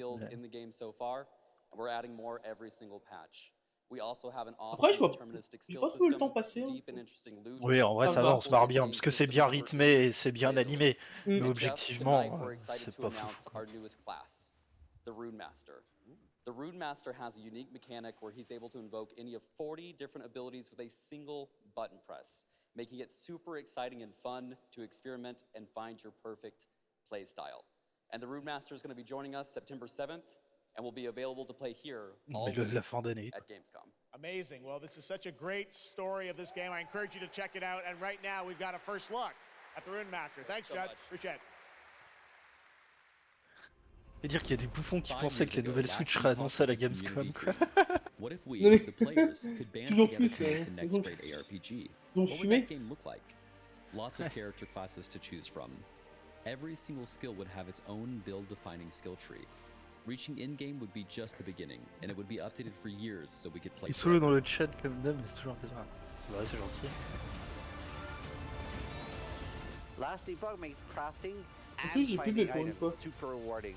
Après, je vois pas trop le temps passer. Oui, en vrai, ça va, on se marre bien, parce que c'est bien rythmé et c'est bien animé. Mais objectivement, c'est pas fou. The Rune Master. The Rune Master has a unique mechanic where he's able to invoke any of 40 different abilities with a single button press, making it super exciting and fun to experiment and find your perfect playstyle. And the Rune Master is going to be joining us September 7th. And will be available to play here all la fin d'année. At Gamescom. Amazing. Well, this is such a great story of this game. I encourage you to check it out. And right now, we've got a first look at the Rune Master. Thanks, Judd. Appreciate it. Et dire qu'il y a des bouffons qui pensaient que les nouvelles Switch seraient annoncées à la Gamescom, quoi. Toujours plus, donc fumé. Lots of character classes to choose from. Every single skill would have its own build-defining skill tree. Reaching in-game would be just the beginning, and it would be updated for years so we could play. Ils sont là dans le chat comme d'hab, mais c'est toujours un plaisir. Ouais, c'est gentil. Last Epoch makes crafting En plus, j'ai plus de pour une fois. super rewarding.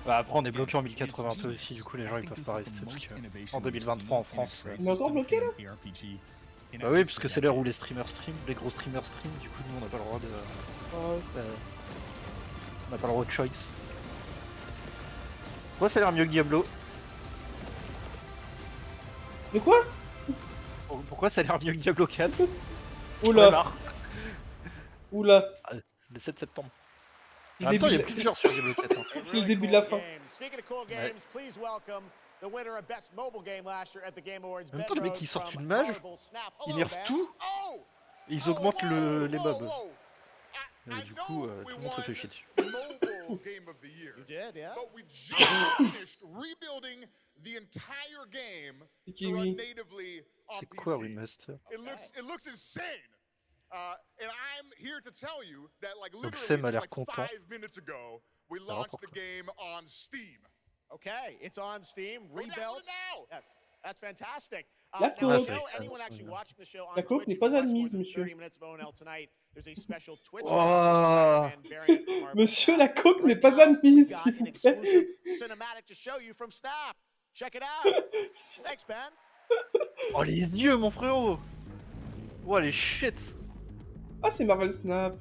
Bah après on est bloqué en 1080p aussi, du coup les gens ils peuvent pas rester parce que en 2023 en France. On est encore bloqué là? Bah oui, parce que c'est l'heure où les streamers stream, les gros streamers stream, du coup nous on n'a pas le droit de. On n'a pas le droit de choice. Pourquoi ça a l'air mieux que Diablo? De quoi? Pourquoi ça a l'air mieux que Diablo 4? Oula. Oula. Le 7 septembre. En même temps, il y a plusieurs sur Diablo 4. Hein. C'est le début de la fin. Ouais. En même temps, les mecs qui sortent une mage, ils nerfent tout et ils augmentent les mobs. Du coup, tout le monde se fait chier dessus. Game of the year. You did, yeah. But we just finished rebuilding the entire game to run natively on C'est quoi PC. remaster? It looks insane. And I'm here to tell you that like Donc literally Sam a just l'air like content. 5 minutes ago, we launched the game on Steam. Okay, it's on Steam, rebuilt. Yes, that's fantastic. La Now, coque. I know anyone actually watching the show on La coque Twitch, n'est if pas you watch admise, more than 30 monsieur. minutes of ONL tonight, there's a special Twitch Oh. variant from our Monsieur, la coque n'est pas admise, s'il vous plaît. cinematic to show you from Snap. Check it out. Thanks, Ben. Oh les yeux, mon frérot! Oh les shit! Ah, c'est Marvel Snap.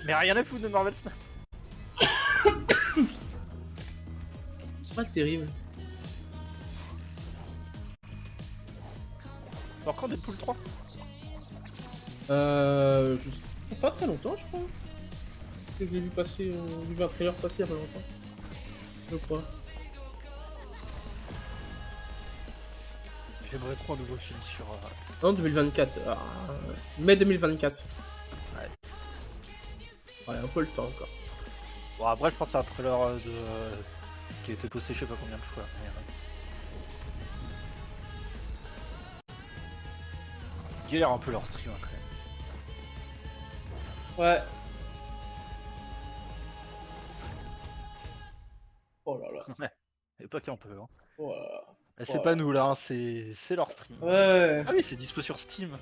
Mais rien à foutre de Marvel Snap. Pas terrible. Alors quand Deadpool 3? Je... Pas très longtemps, je crois. Je l'ai vu passer, j'ai vu un trailer passer il y a pas longtemps. Je crois. J'aimerais trop un nouveau film sur... Non, 2024. Mai 2024. Ouais. Ouais, un peu le temps encore. Bon après je pense que c'est un trailer qui a été posté je sais pas combien de fois. Mais, il a l'air un peu leur stream hein, quand même. Ouais. Oh là là. Ouais. Et pas qu'un peu. Hein. Oh là là. C'est pas nous là, hein, c'est leur stream. Ouais. Ah oui, c'est dispo sur Steam.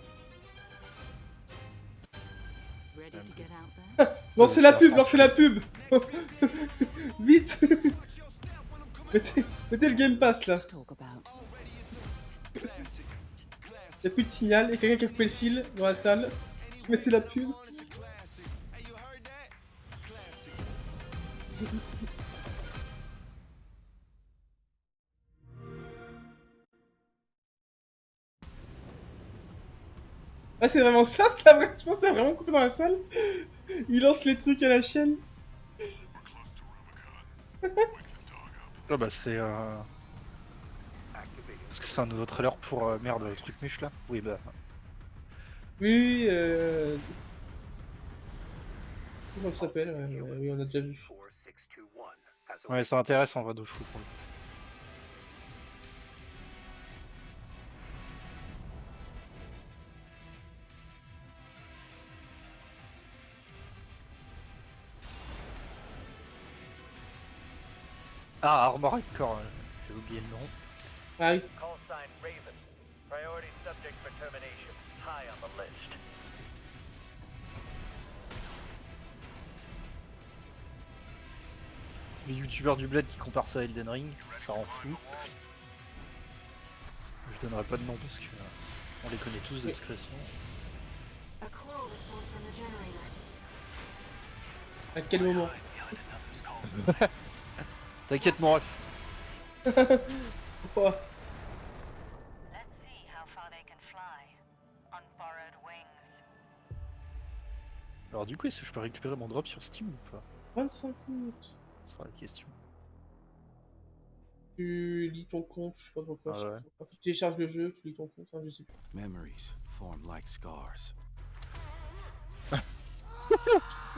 Lancez la pub, lancez la pub. Vite. mettez le Game Pass là. Y'a plus de signal, et quelqu'un qui a coupé le fil dans la salle. Mettez la pub. Ah c'est vraiment ça, je pense que ça a vraiment coupé dans la salle. Il lance les trucs à la chaîne. Ah bah c'est Est-ce que c'est un nouveau trailer pour merde le truc mûche là? Oui bah. Oui, comment ça s'appelle? Oui, on a déjà vu. Ouais, ça intéresse en vrai de fou pour le coup. Ah, Armored Core, j'ai oublié le nom. Ah oui. Call sign Raven. Priority subject for termination. High on the list. Les youtubeurs du bled qui comparent ça à Elden Ring, ça rend fou. Je donnerai pas de nom parce que on les connaît tous de toute façon. À quel moment? T'inquiète mon ref. Pourquoi? Alors du coup, est-ce que je peux récupérer mon drop sur Steam ou pas? 25 minutes. Ce sera la question. Tu lis ton compte, je sais pas pourquoi. Ah ouais. Tu télécharges le jeu, tu lis ton compte, enfin, je sais plus. Memories form like scars.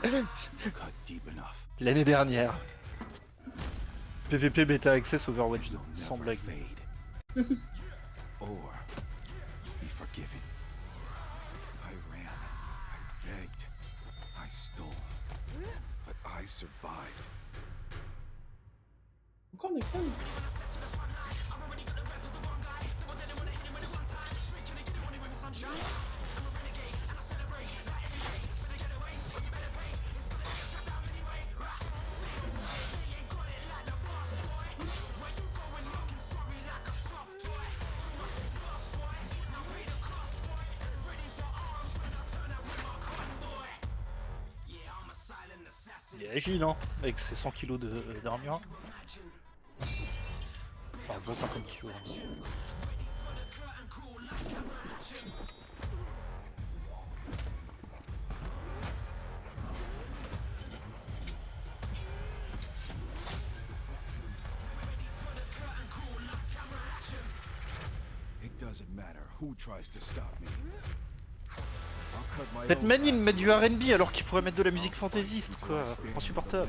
Cut deep enough. L'année dernière. PVP Beta Access Overwatch 2, sans blague. Or be forgiven. I ran, I begged, I stole, but I survived. Encore Nexon? Il est agile hein, avec ses 100 kg d'armure. Enfin bon 50 kg. Hein. It doesn't matter who tries to stop me. Cette manine met du R&B alors qu'il pourrait mettre de la musique fantaisiste quoi, insupportable.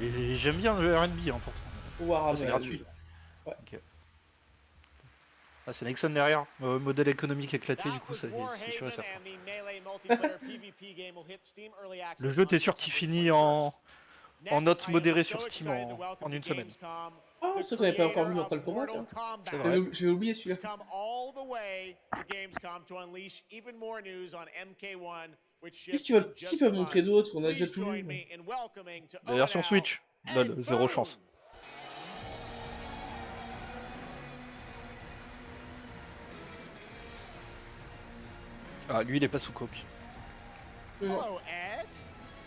Et j'aime bien le R&B hein, pourtant. Ah, c'est gratuit. Ouais. Okay. Ah c'est Nexon derrière, modèle économique éclaté du coup c'est sûr et certain. Le jeu t'es sûr qu'il finit en note modérée sur Steam en une semaine. Ah, c'est qu'on n'avait pas encore vu Mortal Kombat. Hein. C'est vrai. Je vais oublier celui-là. Qu'est-ce qu'ils peuvent montrer d'autre qu'on a déjà tout vu? La version Switch, lol, zéro chance. Ah, lui il est pas sous copie. Hello, Ed.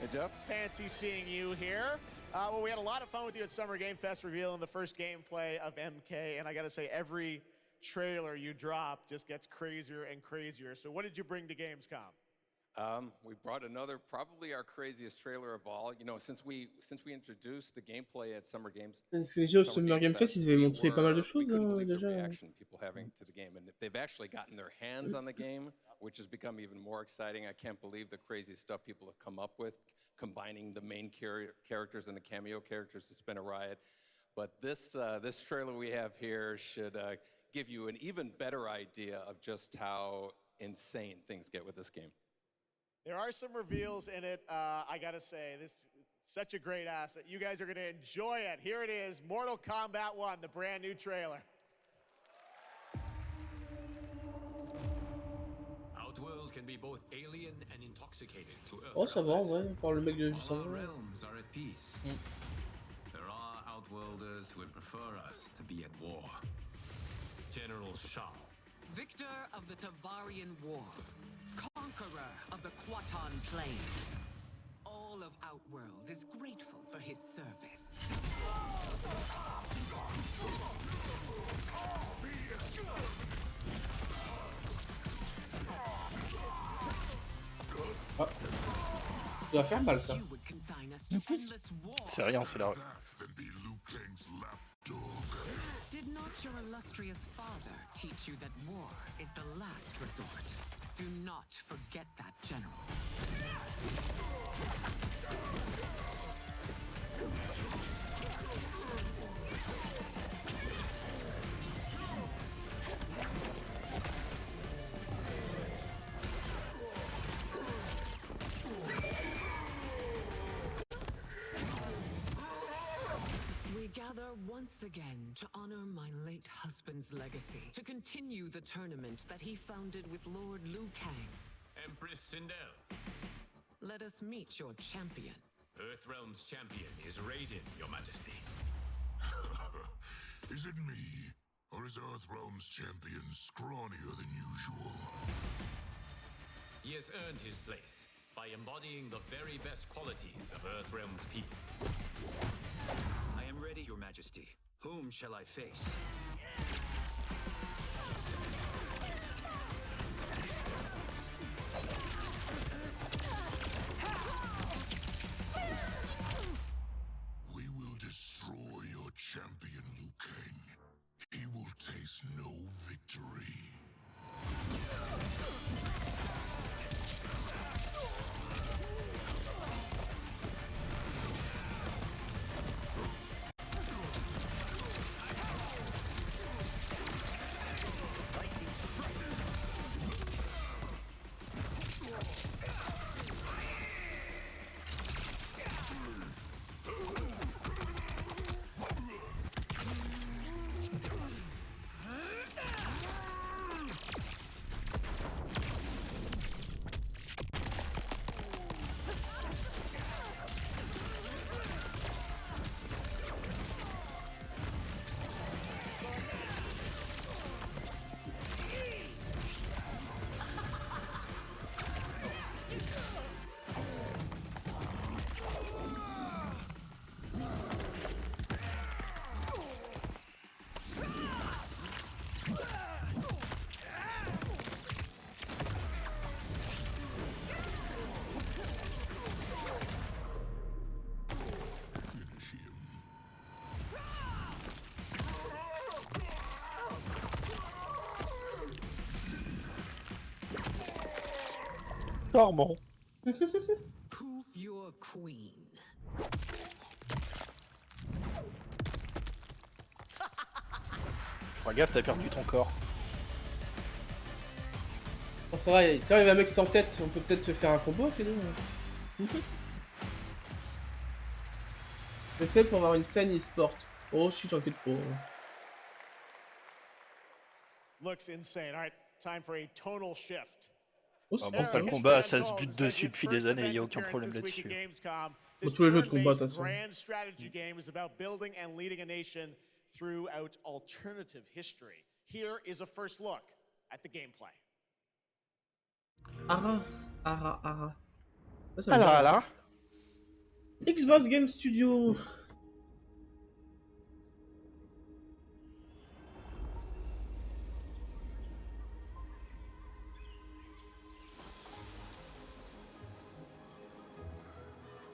Hey, Jeff. Fancy seeing you here. Well, we had a lot of fun with you at Summer Game Fest revealing the first gameplay of MK, and I gotta say, every trailer you drop just gets crazier and crazier. So what did you bring to Gamescom? We brought another, probably our craziest trailer of all. You know, since we introduced the gameplay at Summer Games. Parce que déjà au Summer Game Fest, ils avaient montré pas mal de choses déjà. People having to the game, and they've actually gotten their hands on the game, which has become even more exciting. I can't believe the crazy stuff people have come up with, combining the main characters and the cameo characters. It's been a riot. But this trailer we have here should give you an even better idea of just how insane things get with this game. There are some reveals in it. I gotta say, this is such a great asset. You guys are gonna enjoy it. Here it is, Mortal Kombat 1, the brand new trailer. Outworld can be both alien and intoxicated to Earth. Oh, ça va, en vrai, par le mec de juste All our avant. realms are at peace. There are outworlders who would prefer us to be at war. General Shao. Victor of the Tavarian War. Conqueror of the Quatan Plains. All of Outworld is grateful for his service. Ah. Ça va faire mal, ça. C'est rien, c'est la rue. Did not your illustrious father teach you that war is the last resort? Do not forget that, General. We gather once again to honor my late husband's legacy, to continue the tournament that he founded with Lord Liu Kang. Empress Sindel. Let us meet your champion. Earthrealm's champion is Raiden, Your Majesty. Is it me? Or is Earthrealm's champion scrawnier than usual? He has earned his place by embodying the very best qualities of Earthrealm's people. I am ready, Your Majesty. Whom shall I face? We will destroy your champion, Liu Kang. He will taste no victory. Charmant. Who's your queen? Fais gaffe, t'as perdu ton corps. Bon, ça va, tiens, il y a un mec sans tête, on peut peut-être se faire un combo avec les deux. C'est fait pour avoir une scène e-sport. Oh, si, t'inquiète pas. Looks insane. All right, time for a tonal shift. Oh, bon, ça, le combat, ça se bute dessus depuis des années, il n'y a aucun problème là-dessus. Pour tous les jeux de combat, de toute façon. Grand strategy game is about building and leading a nation throughout alternative history. Here is a first look at the gameplay. Ara. Alors. Xbox Game Studio.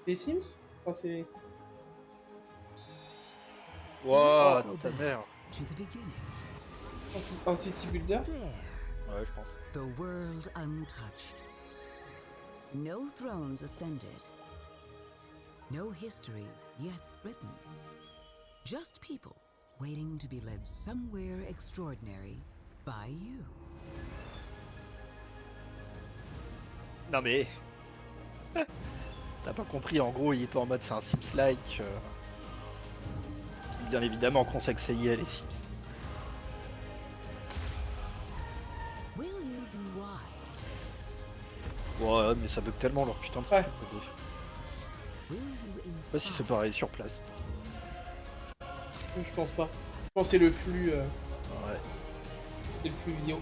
Les Sims? Enfin, c'est... Wow, ta mère. Un city builder? Ouais, je pense. The world untouched. No thrones ascended. No history yet written. Just people waiting to be led somewhere extraordinary by you. Non mais... T'as pas compris, en gros, il était en mode c'est un Sims-like. Bien évidemment qu'on sait que c'est IA les Sims. Will you be wise Ouais, mais ça bug tellement leur putain de stream. Je sais pas si c'est pareil sur place. Je pense pas. Je pense que c'est le flux. Ouais. C'est le flux vidéo.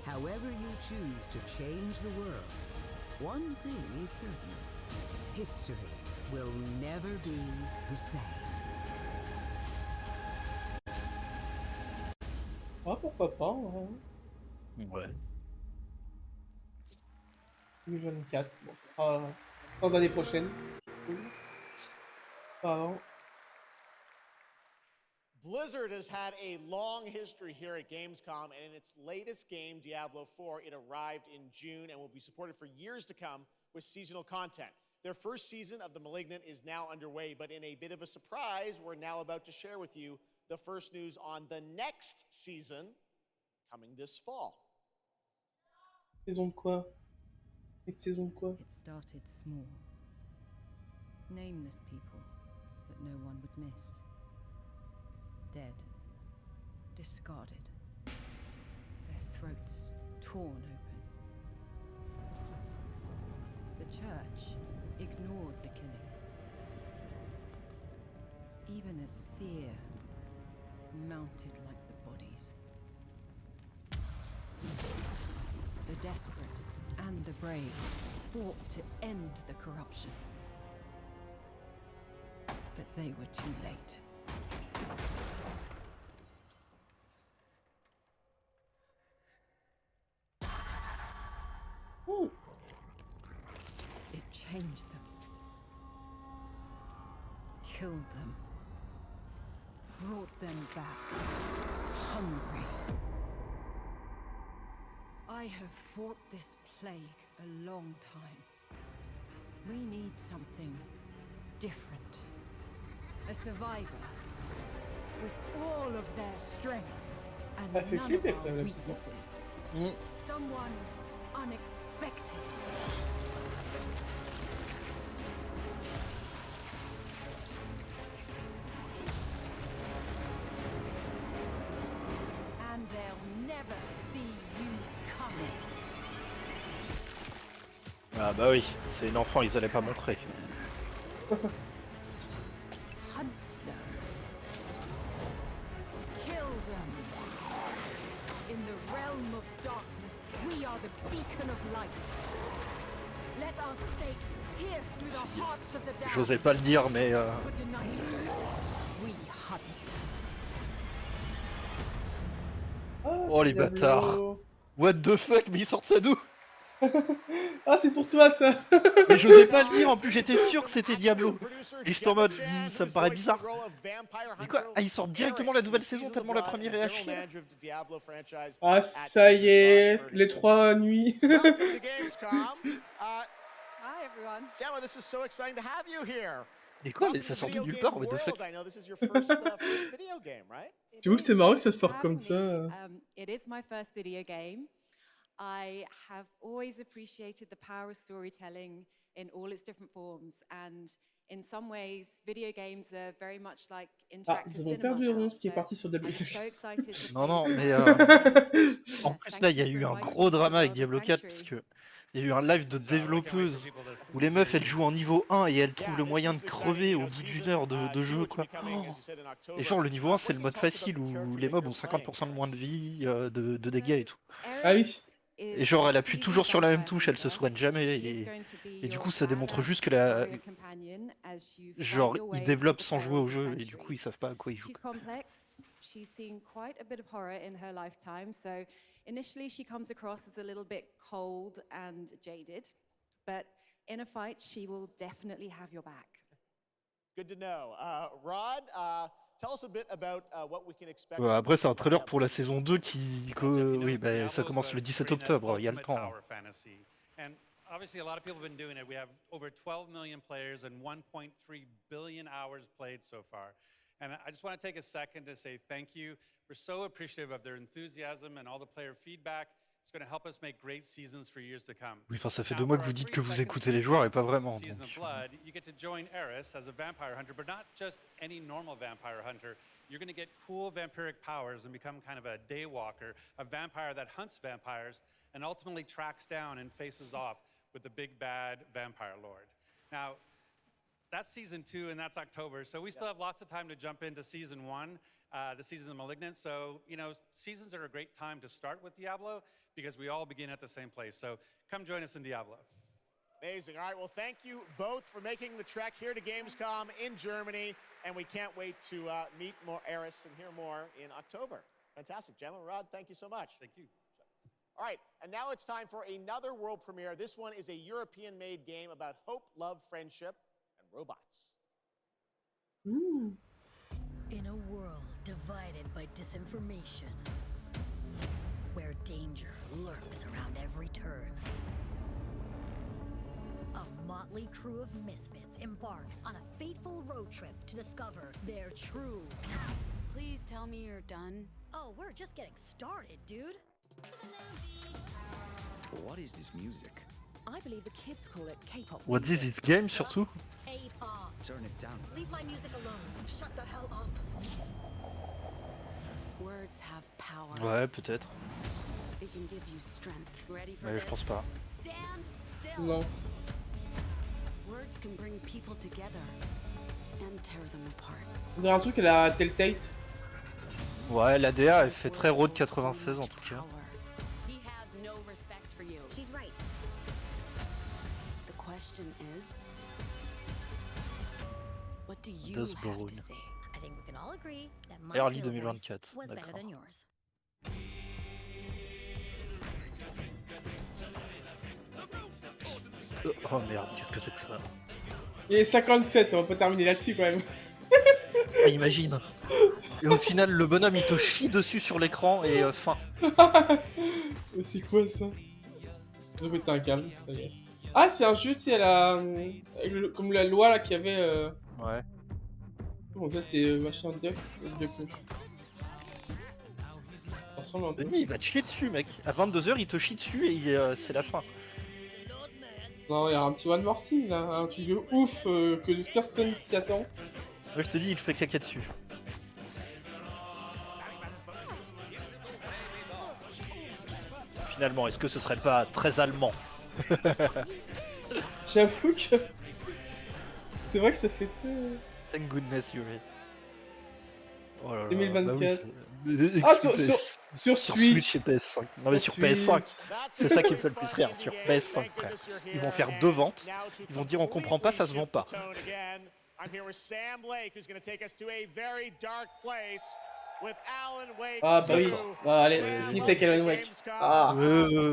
However you choose to change the world, one thing is certain. History will never be the same. Ah, pourquoi pas, ouais. Ouais. 2024. Bon, ça sera fin d'année prochaine. Pas avant. Blizzard has had a long history here at Gamescom, and in its latest game, Diablo 4, it arrived in June and will be supported for years to come with seasonal content. Their first season of The Malignant is now underway, but in a bit of a surprise, we're now about to share with you the first news on the next season coming this fall. Saison de quoi? Saison de quoi? It started small. Nameless people that no one would miss. Dead. Discarded. Their throats torn open. The church ignored the killings. Even as fear mounted like the bodies. The desperate and the brave fought to end the corruption. But they were too late. Ooh. It changed them. Killed them. Brought them back. Hungry. I have fought this plague a long time. We need something different. A survivor with all of their strengths and none of our weaknesses. Someone unexpected. And they'll never see you coming. Ah bah oui, c'est une enfant, ils allaient pas montrer. Hunt them. Kill them. In the realm of darkness, we are the beacon of light. Let our stakes pierce through the hearts of the damned. J'osais pas le dire, mais For tonight, we hunt. oh les bâtards. What the fuck, mais ils sortent ça d'où? Ah, c'est pour toi ça. Mais j'osais pas le dire, en plus j'étais sûr que c'était Diablo. Et j'étais en mode, ça me paraît bizarre. Mais quoi? Ah, ils sortent directement la nouvelle saison tellement la première est à chier. Ah, ça y est, les 3 nuits. Hi everyone. Gemma, this is so exciting to have you here. Et quoi? Mais ça sort de nulle part, what the fuck? I know this is your first video game, right? J'avoue que c'est marrant que ça sorte comme ça. It is my first video game. I have always appreciated the power of storytelling in all its different forms, and in some ways, video games are very much like interactive Ils ont cinema perdu now, Ronce qui est parti sur I'm Diablo. so excited to Non, play mais en plus là, il y a eu un gros drama avec Diablo 4 parce que il y a eu un live de développeuse où les meufs elles jouent en niveau 1 et elles trouvent le moyen de crever au bout d'une heure de jeu quoi. Et genre le niveau 1 c'est le mode facile où les mobs ont 50% de moins de vie, de dégâts et tout. Ah oui. Et genre elle appuie toujours sur la même touche, elle se soigne jamais et du coup ça démontre juste que genre ils développent sans jouer au jeu et du coup ils savent pas à quoi ils jouent. She's complex. She's seen quite a bit of horror in her lifetime, so initially she comes across as a little bit cold and jaded, but in a fight she will definitely have your back. Good to know. Rod, tell us a bit about what we can expect. Après c'est un trailer pour la saison 2 oui bah ça commence le 17 octobre, il y a le temps. And obviously a lot of people have been doing it. We have over 12 million players and 1.3 billion hours played so far. And I just want to take a second to say thank you. We're so appreciative of their enthusiasm and all the player feedback. It's going to help us make great seasons for years to come. Oui, enfin, ça fait 2 mois que vous dites que vous écoutez les joueurs et pas vraiment. Season of Blood, you get to join Eris as a vampire hunter, but not just any normal vampire hunter. You're going to get cool vampiric powers and become kind of a daywalker, a vampire that hunts vampires and ultimately tracks down and faces off with the big bad vampire lord. Now, that's season 2 and that's October, so we still have lots of time to jump into season 1, the season of Malignant. So, you know, seasons are a great time to start with Diablo because we all begin at the same place. So come join us in Diablo. Amazing. All right, well, thank you both for making the trek here to Gamescom in Germany, and we can't wait to meet more Eris and hear more in October. Fantastic. Gentlemen, Rod, thank you so much. Thank you. All right, and now it's time for another world premiere. This one is a European-made game about hope, love, friendship, and robots. In a world divided by disinformation, where danger lurks around every turn, a motley crew of misfits embark on a fateful road trip to discover their true path. Please tell me you're done. Oh, we're just getting started, dude. What is this music? I believe the kids call it K-pop. What is this game surtout? K-pop. Turn it down. Leave my music alone. Shut the hell up. Words have power. Ouais, peut-être. They can give you strength. Ready for Mais this? je pense pas. Stand still. Non. Words can bring people together and tear them apart. On dirait un truc à la Telltale. Ouais, la DA elle fait très Road 96 en tout cas. He has no respect for you. She's right. The question is, what do you Does have Borun. to say? I think we can all agree that my Early kill 2024, voice was better d'accord. than yours. Oh merde, qu'est-ce que c'est que ça? Il est 57, on va pas terminer là-dessus quand même. Ah, imagine. Et au final, le bonhomme il te chie dessus sur l'écran et fin. C'est quoi ça? Je vais péter un câble. Ça y est. Ah, c'est un jeu, tu sais, comme la loi là qu'il y avait. Ouais. En fait, c'est machin duck. Ça ressemble un peu. Il va te chier dessus, mec. À 22h, il te chie dessus et c'est la fin. Non, il y a un petit one more thing là, un truc de ouf que personne s'y attend. Ouais, je te dis, il fait caca dessus. Finalement, est-ce que ce serait pas très allemand? J'avoue que. C'est vrai que ça fait très. Thank goodness you're here. Oh là là, 2024. bah oui, Ah, sur Switch et PS5. Non mais sur PS5, c'est ça qui me fait le plus rire, sur PS5 frère. Ils vont faire 2 ventes, ils vont dire on comprend pas, ça se vend pas. I'm here with Sam Lake, who's going to take us to a very dark place with Alan Wake. Ah bah oui, bah, allez, finissez avec Alan Wake. Ah.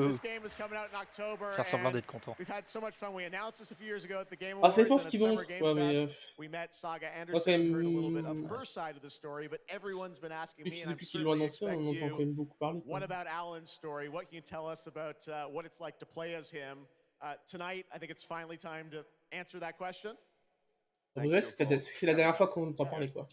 This game is coming out in October. Faire semblant d'être content. We've had so much fun. We announced this a few years ago at the Game Ah, Awards. ça dépend ce and qu'ils at montrent, Summer quoi, Game mais. Fest. We met Saga Anderson, heard a little bit of her side of the story, but everyone's been asking me, and I'm Depuis qu'ils l'ont certainly annoncé, on expect entend quand you. même beaucoup parler. What about Alan's story? What can you tell us about what it's like to play as him? Tonight, I think it's finally time to answer that question. En vrai, c'est la dernière fois qu'on entend parler, quoi.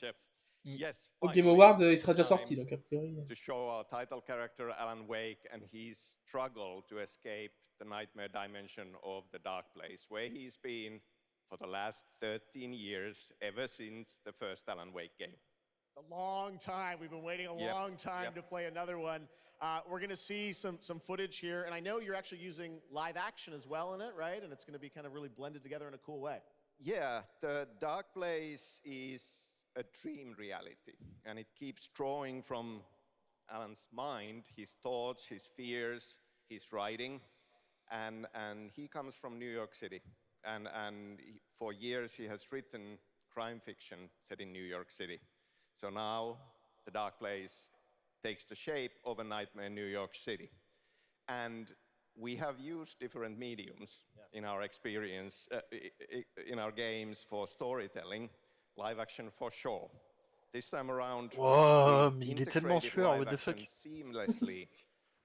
Yes, Au Game Award, il sera déjà sorti, donc a priori. To show our title character Alan Wake and his struggle to escape the nightmare dimension of the dark place, where he's been for the last 13 years, ever since the first Alan Wake game. It's a long time. We've been waiting a long time to play another one. We're going to see some footage here, and I know you're actually using live action as well in it, right? And it's going to be kind of really blended together in a cool way. Yeah, the dark place is a dream reality, and it keeps drawing from Alan's mind, his thoughts, his fears, his writing, and he comes from New York City, and for years he has written crime fiction set in New York City. So now the dark place takes the shape of a nightmare in New York City, and we have used different mediums in our experience, in our games for storytelling, live action for sure. This time around, mais il est tellement sueur, what the fuck. Seamlessly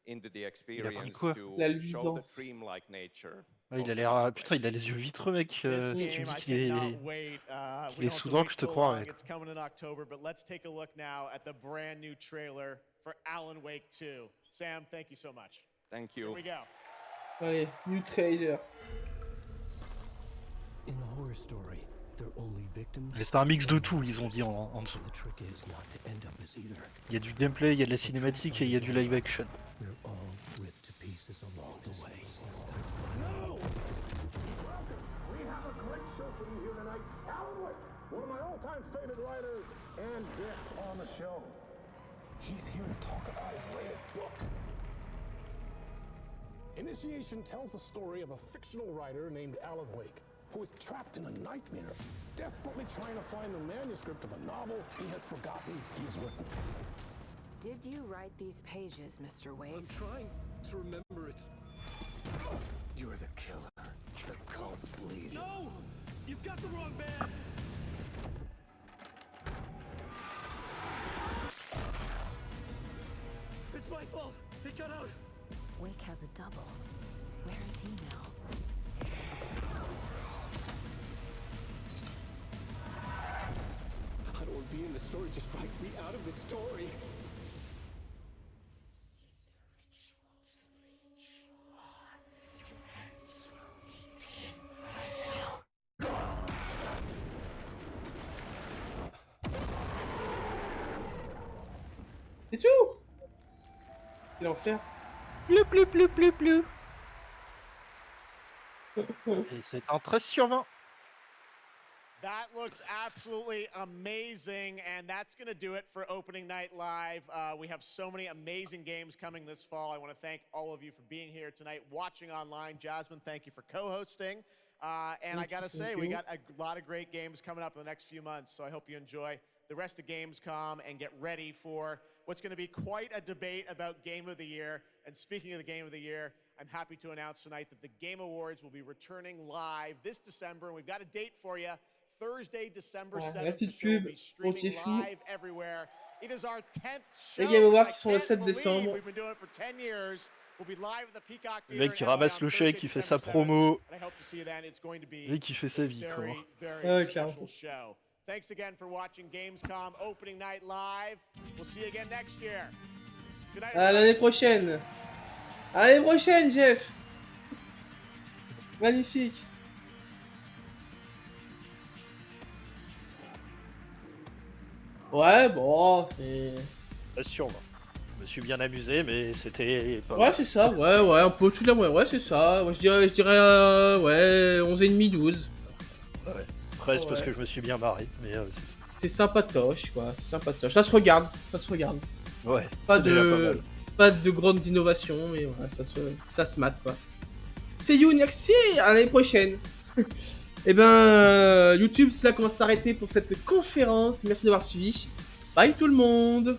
into the experience to show the dreamlike nature Ouais, il a l'air... Putain, il a les yeux vitreux, mec. Si tu me dis qu'il est soudain, que je te crois, mec. It's coming in October, but let's take a look now at the brand new trailer for Alan Wake 2. Sam, thank you so much. Thank Here you. we go. Allez, new trailer. In a horror story, they're only victims. Mais c'est un mix de tout, ils ont dit en dessous. The trick is not to end up as either. Il y a du gameplay, il y a de la cinématique et il y a du live action. We're all ripped to pieces along the way. No! We have a great show for you here tonight. Alan Wake, one of my all-time favorite writers, and guests on the show. He's here to talk about his latest book. Initiation tells the story of a fictional writer named Alan Wake, who is trapped in a nightmare, desperately trying to find the manuscript of a novel he has forgotten he has written. Did you write these pages, Mr. Wake? I'm trying to remember it. You're the killer, the cult leader. No! You've got the wrong man! It's my fault! He got out! Wake has a double. Where is he now? I don't want to be in the story, just write me out of the story. C'est tout. Quel enfer. Plou. Et c'est un 13 sur 20. That looks absolutely amazing, and that's going to do it for Opening Night Live. We have so many amazing games coming this fall. I want to thank all of you for being here tonight, watching online. Jasmine, thank you for co-hosting. And I got to say, we got a lot of great games coming up in the next few months, so I hope you enjoy the rest of Gamescom and get ready for what's going to be quite a debate about Game of the Year. And speaking of the Game of the Year, I'm happy to announce tonight that the Game Awards will be returning live this December, and we've got a date for you. Thursday, December 7th, the show will be streaming live everywhere. It is our 10th show. Les Game Awards qui sont le 7 décembre. We've been doing it for 10 years. We'll be live at the Peacock Le mec qui ramasse le chèque, qui fait sa promo. Le mec qui fait sa vie, quoi. Ouais, clairement. Thanks again for watching Gamescom Opening Night Live. We'll see you again next year. Good night. À l'année prochaine. À l'année prochaine, Jeff. Magnifique. Ouais, bon, c'est... Pas sûr, moi. Je me suis bien amusé, mais c'était pas... Ouais, c'est ça, ouais, un peu tout la moyenne, ouais, c'est ça. Moi, je dirais ouais, 11,5, 12. Ouais, presque parce que je me suis bien marré, mais... c'est sympatoche, quoi, c'est sympatoche. Ça se regarde. Ouais, pas de grande innovation, mais voilà, ça se mate, quoi. See you next year, à l'année prochaine. Et ben, YouTube, cela commence à s'arrêter pour cette conférence. Merci d'avoir suivi. Bye tout le monde.